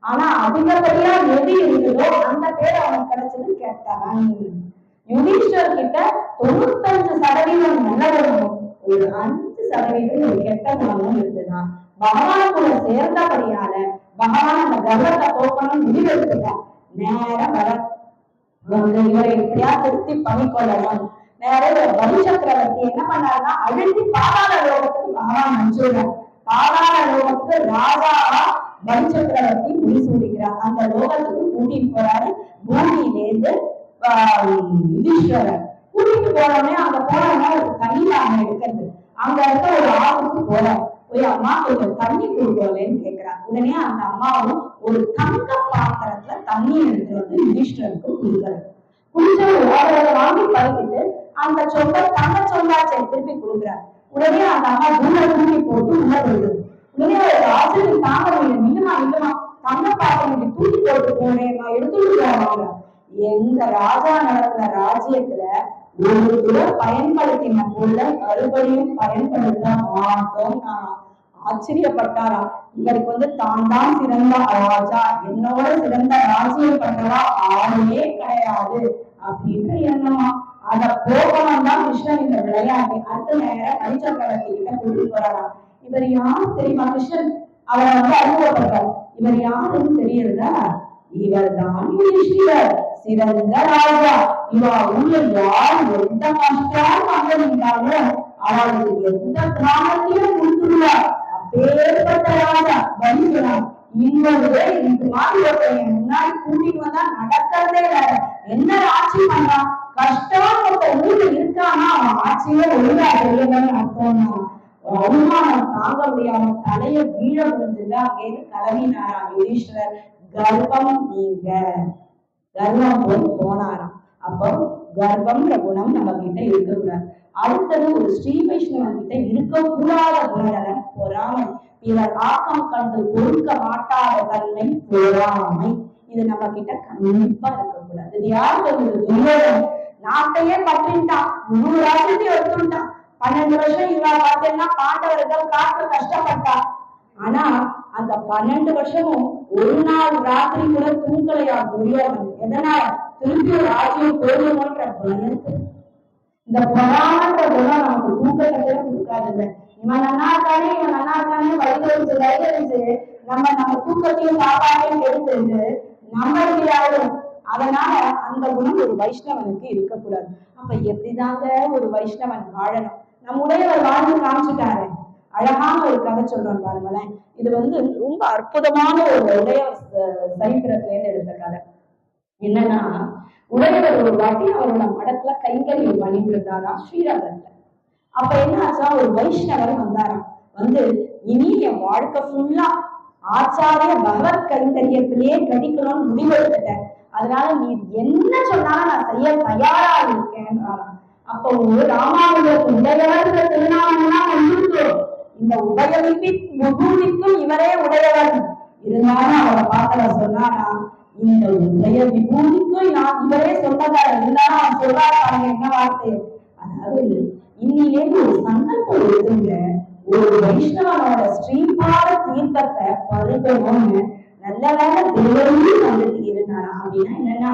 ஆனா அதிகப்படியா எது இருந்ததோ அந்த பேர் அவனுக்கு கிடைச்சது கெட்டவன். யுதிஷ்டர் கிட்ட 95% நல்ல குணமும் ஒரு 5% ஒரு கெட்ட குணமும் இருந்துதான். பகவான் கூட சேர்ந்தபடியால பகவான் அந்த கர்வத்தை போக்கணும் முடிவெடுத்துட்டார். நேரம் வர இவரை எப்படியா திருத்தி பண்ணிக்கொள்ளணும். நேரம் வலி சக்கரவர்த்தி என்ன பண்ணாருன்னா, அழுத்தி பாதாள லோகத்துக்கு பகவான் அனுப்பிச்சுடுறார். பாதாள லோகத்துக்கு ராஜாவா வலி சக்கரவர்த்தி முடிசூடிக்கிறார். அந்த லோகத்துக்கு கூட்டிட்டு போறாரு. பூமியிலேருந்து யுதிஷ்டரர் கூட்டிட்டு போனோடனே அங்க போனோம்னா ஒரு தண்ணி தாங்க எடுக்கிறது. அங்க இருக்க ஒரு ஆளுக்கு போறார். போய் அம்மா கொஞ்சம் தண்ணி கொடுக்கலன்னு கேட்கிறார். உடனே அந்த அம்மாவும் ஒரு தங்க பாத்திரத்துல தண்ணி எடுத்து வந்து யுதிஷ்டருக்கு கொடுக்குறாரு. குடிச்ச வாங்கி பறிக்கிட்டு அந்த சொந்த தங்க சொந்தாச்சை திருப்பி கொடுக்குறாரு. உடனே அந்த அம்மா தூர தூக்கி போட்டு உள்ள போயிடுது. உடனே ஒரு ஆசிரியர் தாங்க முடியும், இல்லமா தங்க பாத்திரம் தூக்கி போட்டு போனேன், நான் எடுத்துட்டு போவாங்க. எங்க ராஜா நடத்துற ராஜ்யத்துல ஒரு தூரம் பயன்படுத்தின பொருள மறுபடியும் பயன்படுத்த மாட்டோம். ஆச்சரியப்பட்டாரா. இவருக்கு வந்து தான் சிறந்த ராஜா, என்னோட சிறந்த ராஜ்யம் பண்றதா ஆளுமே கிடையாது அப்படின்ற எண்ணமா. அத போகணும் தான் கிருஷ்ணன் இந்த விளையாட்டு. அடுத்த நேரம் பரிச்சக்கரவர்த்தி கிட்ட கூட்டிட்டு போறாரா. இவர் யாரு தெரியுமா? கிருஷ்ணன் அவரை வந்து அறிமுகப்படுறார். இவர் யாருன்னு தெரியுதா? இவர் தான் யுதிஷ்டிரர், சிறந்த ராஜா. இவ உள்ள யார் எந்த கஷ்டம் வந்திருந்தாலும் அவளுக்கு எந்த கிராமத்தையும் கொடுத்துருவார். அப்பேற்பட்ட ராஜா பலிசனார். இன்னொரு இந்த மாதிரி முன்னாடி கூட்டிட்டு வந்தா நடக்கிறதே வேற. என்ன ஆட்சி பண்றான், கஷ்டம் ஊர்ல இருக்கானா அவன் ஆட்சியே ஒழுங்கா செய்யணும்னு அர்த்தம்னா அவமானம் தாங்க முடியாம தலைய வீழ முடிஞ்சுட்டு அங்கேயிருந்து கிளம்பினாரா யுதிஷ்டரர். கர்ப்பம் நீங்க கர்வம் போய் போனாராம். அப்போ கர்வம்ன்ற குணம் நம்ம கிட்ட இருக்கக்கூடாது. அடுத்தது ஒரு ஸ்ரீ வைஷ்ணவன் கிட்ட இருக்கக்கூடாத குணநலன் பொறாமை. இவர் ஆக்கம் கண்டு பொறுக்க மாட்டாத தன்மை பொறாமை. இது நம்ம கிட்ட கண்டிப்பா இருக்கக்கூடாது. இது யாருக்கு ஒரு துரியோதனன் நாட்டையே பற்றின்ட்டான், 100 ராஜ்யத்தையும் எடுத்துட்டான். 12 வருஷம் இவ பார்த்தேன்னா பாண்டவர்கள் காத்து கஷ்டப்பட்டா. ஆனா அந்த 12 வருஷமும் ஒரு நாள் ராத்திரி கூட தூங்கலையா துரியோதனன். எதனால? திருப்பி ராஜ்யம் போடுவோன்ற பயத்து. இந்த பொறாமன்ற குணம் நமக்கு தூக்கத்தை கொடுக்காதுல்ல. இவன் நன்னா இருக்கானே வயது நம்ம தூக்கத்தையும் சாப்பாட்டையும் எடுத்துட்டு நம்மளுக்கு யாரும் அதனால அந்த குணம் ஒரு வைஷ்ணவனுக்கு இருக்கக்கூடாது. அப்ப எப்படிதாங்க ஒரு வைஷ்ணவன் வாழணும்? நம்முடைய வாழ்ந்து காமிச்சுட்டாரு. அழகான ஒரு கதை சொல்றோம் பாருங்களேன். இது ரொம்ப அற்புதமான ஒரு உடையவர் சரித்திரத்துல இருந்து எடுத்த கதை. என்னன்னா, உடையவர் ஒரு வாட்டி அவரோட மடத்துல கைங்கரியம் பண்ணிட்டு இருந்தாரா ஸ்ரீரங்கத்துல. அப்ப என்ன ஆச்சா, ஒரு வைஷ்ணவர் வந்தாராம். இனி என் வாழ்க்கை ஃபுல்லா ஆச்சாரிய பகவத் கைங்கரியத்திலேயே கடிக்கணும்னு முடிவெடுத்துட்டேன். அதனால நீ என்ன சொன்னாலும் நான் செய்ய தயாரா இருக்கேன். அப்போ ராமானுஜர் உடையவர் திருநாமம்னா இந்த விபூதிக்கும் இவரே உடையவர். இருந்தாலும் அவரை பார்த்த சொன்னாரா, இந்த உடைய விபூதிக்கும் இவரே சொந்தக்காரர். இருந்தாலும் அவர் சொல்றாரு என்ன வார்த்தை, அதாவது இன்னிலேருந்து ஒரு சங்கல்பம் இருக்குங்க, ஒரு வைஷ்ணவனோட ஸ்ரீபாத தீர்த்தத்தை பருகணும்னு நல்ல வேலை திருவள்ளுவர் வந்துட்டு இருந்தாரா. அப்படின்னா என்னன்னா,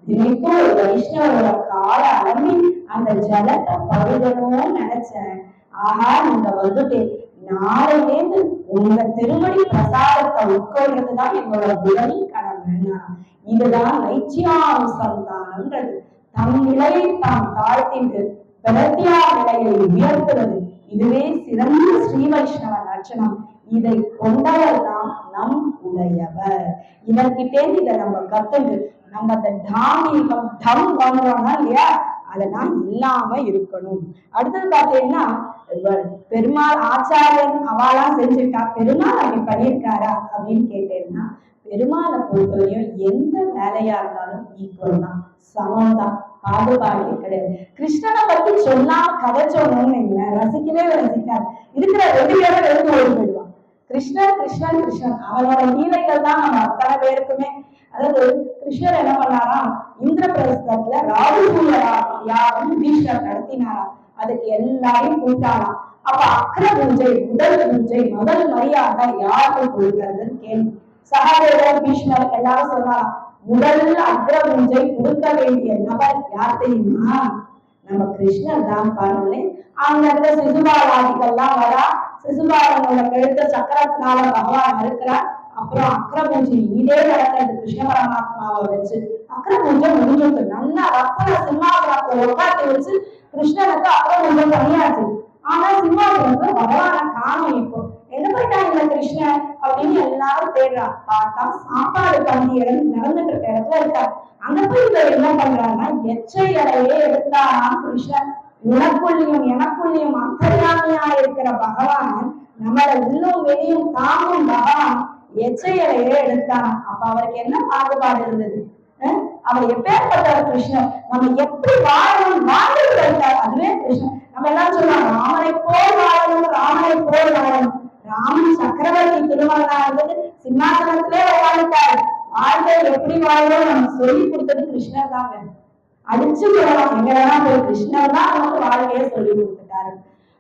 தினைக்கும் ஒரு வைஷ்ணவனோட கால அளவி அந்த ஜலத்தை பருகணும்னு நினைச்சேன். ஆஹா, நீங்க நாளையிலேருந்து உங்க திருமணி பிரசாதத்தை உட்கொள்றதுதான் எங்களோட முதல் கடமை. இதுதான் நைச்சியானுசந்தானம்ன்றது. தம் நிலையை தாம் தாழ்த்திட்டு பிரத்யா நிலையை உயர்த்துவது. இதுவே சிறந்த ஸ்ரீ வைஷ்ணவ லட்சணம். இதை கொண்டவர் தான் நம் உடையவர். இவர்கிட்டே இதை நம்ம கத்துண்டு நம்ம அந்த தாமியம் தம் பண்றோம்னா இல்லையா, அதெல்லாம் இல்லாம இருக்கணும். அடுத்தது பாத்தீங்கன்னா, பெருமாள் ஆச்சாரியன் அவெல்லாம் செஞ்சுட்டா, பெருமாள் அப்படி பண்ணியிருக்காரா அப்படின்னு கேட்டேன்னா, பெருமாளை பொறுத்தவரையும் எந்த வேலையா இருந்தாலும் ஈக்குவல் தான், சமம் தான், பாகுபாடே கிடையாது. கிருஷ்ணனை பத்தி சொல்லாம கதை சொன்னோம்னு ரசிக்கவே ரசிக்காது. இருக்கிற 2 பேரும் எழுந்து ஓடி போயிடுவான். கிருஷ்ணன் கிருஷ்ணன் கிருஷ்ணன் அவனோட லீலைகள் தான் நம்ம அத்தனை பேருக்குமே. அதாவது கிருஷ்ணர் என்ன பண்ணாராம், இந்திரபிரஸ்தத்துல ராஜசூய யாகம் பீஷ்மர் நடத்தினாராம். அதுக்கு எல்லாரையும் கூட்டாராம். அப்ப அக்ர பூஜை, முதல் மரியாதை யாருக்கு கொடுக்கிறதுன்னு கேள்வி. சகாதேவர் பீஷ்மர் எல்லாரும் சொன்னாராம், முதல் அக்ர பூஜை கொடுக்க வேண்டிய நபர் யார் தெரியுமா, நம்ம கிருஷ்ணர் தான் பண்ணு. அங்க இருந்த சிசுபாலாதிகள்லாம் வரா. சிசுபாலனோட கழுத்த சக்கரத்தினால பகவான் இருக்கிறார். அப்புறம் அக்ர பூஜை இதே நடக்கிறது கிருஷ்ண பரமாத்மாவை வச்சு. அக்ர பூஜை முடிஞ்சது. நல்லா ரத்தன சிம்மாசனத்தை உட்காந்து வச்சு கிருஷ்ணனுக்கு அக்ர பூஜை பண்ணியாச்சு. ஆனா சிம்மாசனத்துல பகவான காணும். இப்போ எங்க போயிட்டா இந்த கிருஷ்ணன் அப்படின்னு எல்லாரும் தேடுறான். பார்த்தா சாப்பாடு பந்தியிடம் நடந்துட்டு இருக்க இடத்துல இருக்காரு. அங்க போய் இவர் என்ன பண்றாருன்னா, எச்சை இலையே எடுத்தாராம் கிருஷ்ணன். உனக்குள்ளியும் எனக்குள்ளியும் அந்தர்யாமியா இருக்கிற பகவான், நம்மள உள்ளும் வெளியும் தாங்கும் பகவான் எச்சை இலையே எடுத்தாராம். அப்ப அவருக்கு என்ன பாகுபாடு இருந்தது? அவர் எப்பேற்பட்டவர் கிருஷ்ணன், நம்ம எப்படி வாழணும் வாழ்ந்து இருந்தார். அதுவே கிருஷ்ணன். நம்ம எல்லாம் சொல்லுவோம், ராமனை போல் வாழணும், ராமனை போல் வாழணும். ராமன் சக்கரவர்த்தி திருமணா இருந்தது, சிம்மாசனத்திலே வாழ்ந்தாரு. வாழ்க்கை எப்படி வாழணும் நம்ம சொல்லி கொடுத்தது கிருஷ்ணர் தாங்க. அடிச்சு சொல்லலாம், எங்கெல்லாம் போய் கிருஷ்ணர் தான் நமக்கு வாழ்க்கையை சொல்லி கொடுத்துட்டாரு.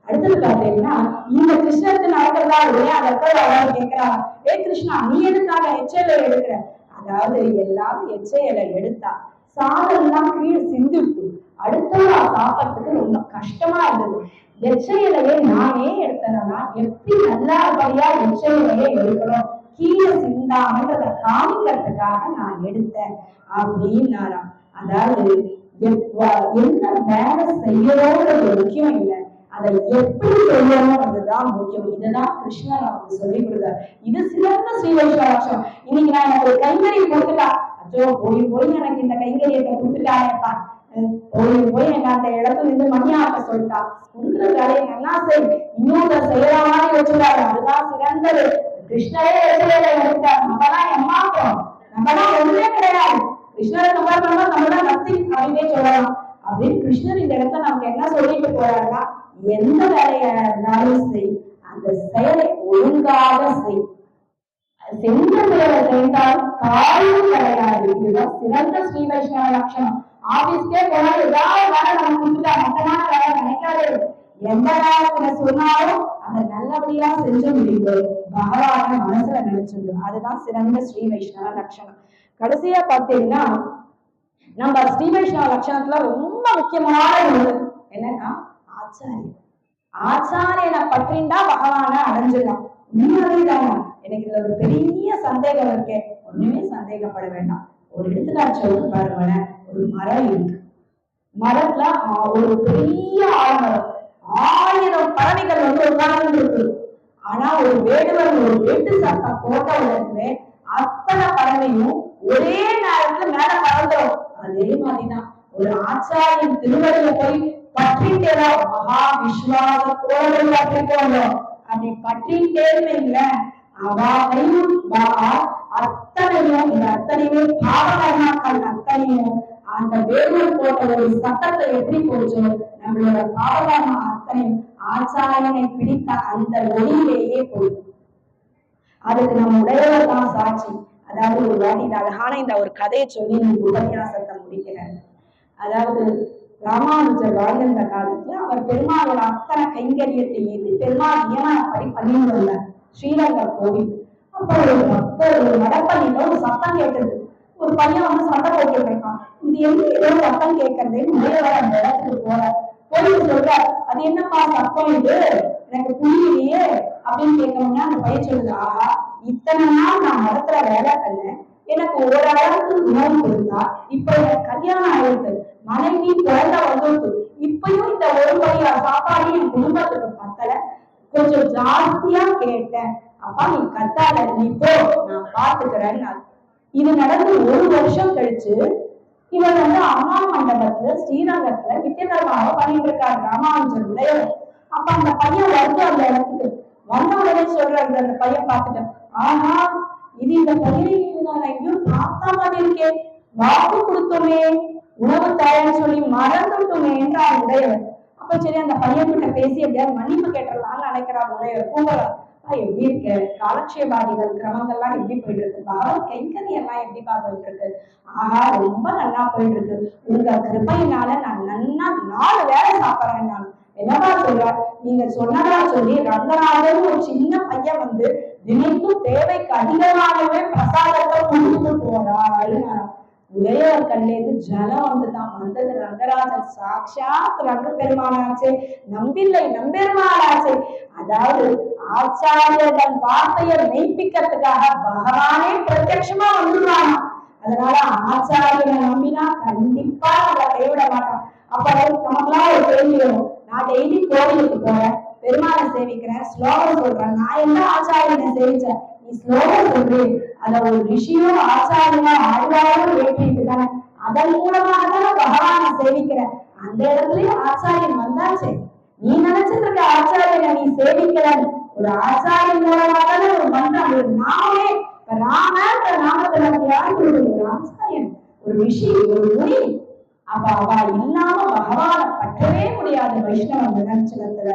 அடுத்தது பாத்தீங்கன்னா, இந்த கிருஷ்ணருக்கு நடக்கிறதா இல்லையா, அந்த இடத்துல கேட்கிறாங்க, ஏ கிருஷ்ணா நீ எதுக்காக எச்சையில எடுக்கிற? அதாவது எல்லாரும் எச்சையில எடுத்தா சாதம் எல்லாம் கீழே சிந்திட்டு அடுத்தவா சாப்பிட்றதுக்கு ரொம்ப கஷ்டமா இருந்தது. எச்சையிலையே நானே எடுத்தேன்னா எப்படி நல்லபடியா எச்சையிலையே எடுக்கணும், கீழே சிந்தாமன்றத காமிக்கிறதுக்காக நான் எடுத்தேன் அப்படின்னாராம். அதாவது என்ன வேலை செய்யணும்ன்றது முக்கியம் இல்லை, அதை எப்படி செய்யணும்ன்றதுதான் முக்கியம். இதுதான் கிருஷ்ணர் நமக்கு சொல்லி கொடுத்தார். இது சிறந்த ஸ்ரீ வைஷ்ணவம். இன்னைக்கு நான் எனக்கு ஒரு கைங்கரியை கொடுத்துட்டா, அச்சோ போய் எனக்கு இந்த கைங்கரியத்தை கொடுத்துட்டானேப்பா, போய் எனக்கு அந்த இடத்துல இருந்து மணியாக்க சொல்லிட்டா, கொடுக்குற வேலையை நல்லா செய், இன்னொரு செய்யற மாதிரி வச்சுட்டாரு. அதுதான் சிறந்தது. கிருஷ்ணரே எடுத்தார். நம்மதான் எம்மாப்போம், நம்மதான் ஒண்ணுமே கிடையாது. கிருஷ்ணரை கம்பேர் பண்ணா நம்மதான் நத்திங் அப்படின்னே சொல்லலாம். அப்படின்னு கிருஷ்ணர் இந்த இடத்துல நமக்கு என்ன சொல்லிட்டு போறாருன்னா, எந்த வேலையா இருந்தாலும் செய், அந்த செயலை ஒழுங்காக செய். சென்ற செயலை செய்தால் காரணம் கிடையாது. இதுதான் சிறந்த ஸ்ரீ வைஷ்ணவ லட்சணம். ஆபீஸ்க்கே போனாலும் ஏதாவது வேலை நம்ம கொடுத்துட்டா மொத்தமான வேலை நினைக்காது. எந்த நேரத்துல சொன்னாலும் அதை நல்லபடியா செஞ்சு முடியுது, பகவான மனசுல நினைச்சிருக்கு. அதுதான் சிறந்த ஸ்ரீ வைஷ்ணவ லட்சணம். கடைசியா பாத்தீங்கன்னா, நம்ம ஸ்ரீ வைஷ்ணவ லட்சணத்துல ரொம்ப முக்கியமான ஒண்ணு என்னன்னா ஆச்சாரியன். ஆச்சாரியனை பற்றிண்டா பகவான அடைஞ்சிடலாம். உண்மையாவே தாங்க. எனக்கு இதுல ஒரு பெரிய சந்தேகம் இருக்கே, ஒண்ணுமே சந்தேகப்பட வேண்டாம். ஒரு எடுத்துக்காட்டு சொல்றது பாருங்களேன். ஒரு மரம் இருக்கு. மரத்துல ஒரு பெரிய ஆலமரம், 1000 பறவைகள் உட்கார்ந்து இருக்கு. ஆனா ஒரு வேடுவன் ஒரு வெட்டு சத்தம் போட்ட உடனே அத்தனை பறவையும் ஒரே நேரத்துல மேல பறந்துடும். அதே மாதிரிதான் ஒரு ஆச்சாரியின் திருவடியில போய் பற்றிட்டேரா மகா விஸ்வாசத்தோடு பற்றிக்கோங்க. அப்படி பற்றிட்டே இருந்தீங்களேன், அவாவையும் அத்தனையும் இந்த அத்தனையுமே பாவகர்மாக்கள் அத்தனையும் அந்த வேடுவன் போட்ட ஒரு சத்தத்தை எப்படி போச்சோ நம்மளோட பாவகர்மா அத்தனையும் ஆச்சாரியனை பிடித்த அந்த ஒளியிலேயே போயிடும். அதுக்கு நம்ம உடையவர் தான் சாட்சி. அதாவது ஒரு வாட்டி இந்த அழகான இந்த ஒரு கதையை சொல்லி உபன்யாசத்தை முடிக்கிறேன். அதாவது ராமானுஜர் வாழ்ந்த காலத்துல அவர் பெருமாளோட அத்தனை கைங்கரியத்தை ஏற்றி பெருமாள் நியமனப்படி பண்ணிட்டு வந்தார் ஸ்ரீரங்கம் கோவில். அப்ப ஒரு பக்தர் ஒரு நடப்பள்ளியில ஒரு சத்தம் கேட்டது. ஒரு பையன் சத்தம் போட்டு இருக்கான். இது என்ன ஏதோ சத்தம் கேட்கறதுன்னு உடையவர் அந்த இடத்துக்கு போறார். போய் சொல்ற, அது என்னப்பா சத்தம் இது, எனக்கு புரியலையே அப்படின்னு கேட்கணும்னா அந்த பையன் சொல்லுது, ஆஹா இத்தனை நாள் நான் மரத்துல வேலை பண்ணேன், எனக்கு ஓரளவுக்கு உணவு கொடுத்தா, இப்ப எனக்கு கல்யாணம் ஆயிருக்கு, மனைவி குழந்தை வந்துருக்கு, இப்பயும் இந்த ஒரு பையா சாப்பாடு என் குடும்பத்துக்கு பத்தல, கொஞ்சம் ஜாஸ்தியா கேட்டேன், அப்பா நீ கத்தாத, நீ போ நான் பாத்துக்கிறேன்னு. இது நடந்து 1 வருஷம் கழிச்சு இவர் அம்மா மண்டபத்துல ஸ்ரீரங்கத்துல நித்தியகர்மாவை பண்ணிட்டு இருக்காரு ராமானுஜர் உடையவர். அப்ப அந்த பையன் வந்து அந்த இடத்துக்கு வந்த உடனே சொல்றாரு அந்த பையன் பார்த்துட்டு, ஆஹா இது இந்த பையனை நான் எங்கேயும் பார்த்தா மாதிரி இருக்கே, வாக்கு கொடுத்தோமே உணவு தயார்னு சொல்லி மறந்துட்டோமே என்றார் உடையவர். அப்ப சரி அந்த பையன் கிட்ட பேசி எப்படியாவது மன்னிப்பு கேட்டுடலாம்னு நினைக்கிறார் உடையவர். கூப்பிடலாம், எப்படி இருக்கு, காலட்சேபாதிகள் கிரமங்கள்லாம் எப்படி போயிட்டு இருக்கு, பகவத் கைங்கறி எல்லாம் எப்படிப்பா போயிட்டு இருக்கு, ஆஹா ரொம்ப நல்லா போயிட்டு இருக்கு, உங்க கிருபையினால நான் நன்னா 4 வேலை சாப்பிட்றேன். நான் என்னவா சொல்ற, நீங்க சொன்னதா சொல்லி ரங்கநாதன் ஒரு சின்ன பையன் தினைக்கும் தேவைக்கு அதிகமாகவே பிரசாதத்தை கொடுத்துட்டு போறாரு. உடையவர் கண்லேருந்து ஜலம் வந்துதான் வந்தது. ரங்கராஜன் சாட்சாத் ரங்க பெருமானாச்சே, நம்பில்லை நம்பெருமானாச்சே. அதாவது ஆச்சாரியர்கள் வார்த்தையை மெய்ப்பிக்கிறதுக்காக பகவானே பிரத்யட்சமா வந்துடுவாங்க. அதனால ஆச்சாரியனை நம்பினா கண்டிப்பா நம்ம கைவிட மாட்டான். அப்ப நமக்குலாம் ஒரு கேள்வி வரும், நான் டெய்லி கோவிலுக்கு போறேன், பெருமாளை சேவிக்கிறேன், ஸ்லோகம் சொல்றேன், நான் என்ன ஆச்சாரியனை சேவிச்சேன், நீ ஸ்லோகம் சொல்றேன், அத ஒரு ரிஷியும் ஆச்சாரியமா ஆழ்வாரும் ஏற்றிட்டு தானே, அதன் மூலமாக தானே பகவானை சேவிக்கிற, அந்த இடத்துலயும் ஆச்சாரியன் வந்தாச்சு. நீ நினைச்சிட்டு இருக்க ஆச்சாரியனை நீ சேவிக்கிறன்னு, ஒரு ஆச்சாரியன் மூலமாக தானே ஒரு மந்திரம், ஒரு நாமே ராமன்ற நாமத்துல யாருக்கு ஒரு ஆச்சாரியன், ஒரு ரிஷி, ஒரு முனி. அப்ப அவ இல்லாம பகவானை பற்றவே முடியாது வைஷ்ணவ நிகழ்ச்சிகத்துல.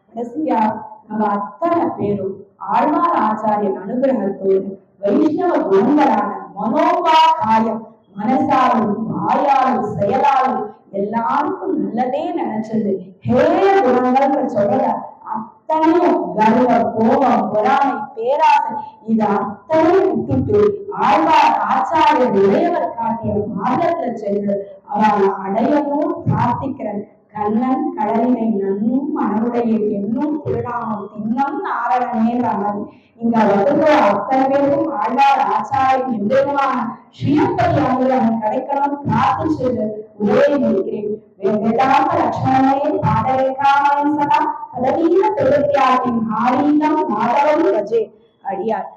கடைசியா நம்ம அத்தனை பேரும் ஆழ்வார் ஆச்சாரியன் அனுகிரகத்தோடு வைஷ்ணவ குணங்களான மனோபா காயம், மனசாலும் வாயாலும் செயலாலும் எல்லாருக்கும் நல்லதே நினைச்சது ஹே குணங்கள் சொல்ற அத்தனையும் கர்வம், கோபம், பொறாமை, பேராசை இது அத்தனையும் விட்டுட்டு ஆழ்வார் ஆச்சாரியர் இளையவர் காட்டிய மார்க்கத்துல சென்று அவளை அடையவும் பிரார்த்திக்கிறேன். கண்ணன் கடலினை நன்னும் மனமுடைய என்னும் திருநாமம் தின்னம் நாரணனேன்ற மாதிரி இங்க வந்து அத்தனை பேருக்கும் ஆழ்வார் ஆச்சாரியன் எந்தமான ஸ்ரீயப்பதி அனுகிரகம் கிடைக்கணும் பிரார்த்திச்சு உரையை இருக்கிறேன். வேதாந்த லட்சுமணனே பாதரேகாமன் சதா சதவீத பிரவத்தியாத்தின் ஆரீகம் மாதவம் ரஜே அடியார்.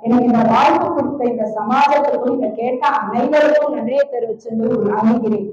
எனக்கு இந்த வாய்ப்பு கொடுத்த இந்த சமாஜத்துக்கும் இதை கேட்ட அனைவருக்கும் நன்றியை தெரிவிச்சு அமைகிறேன்.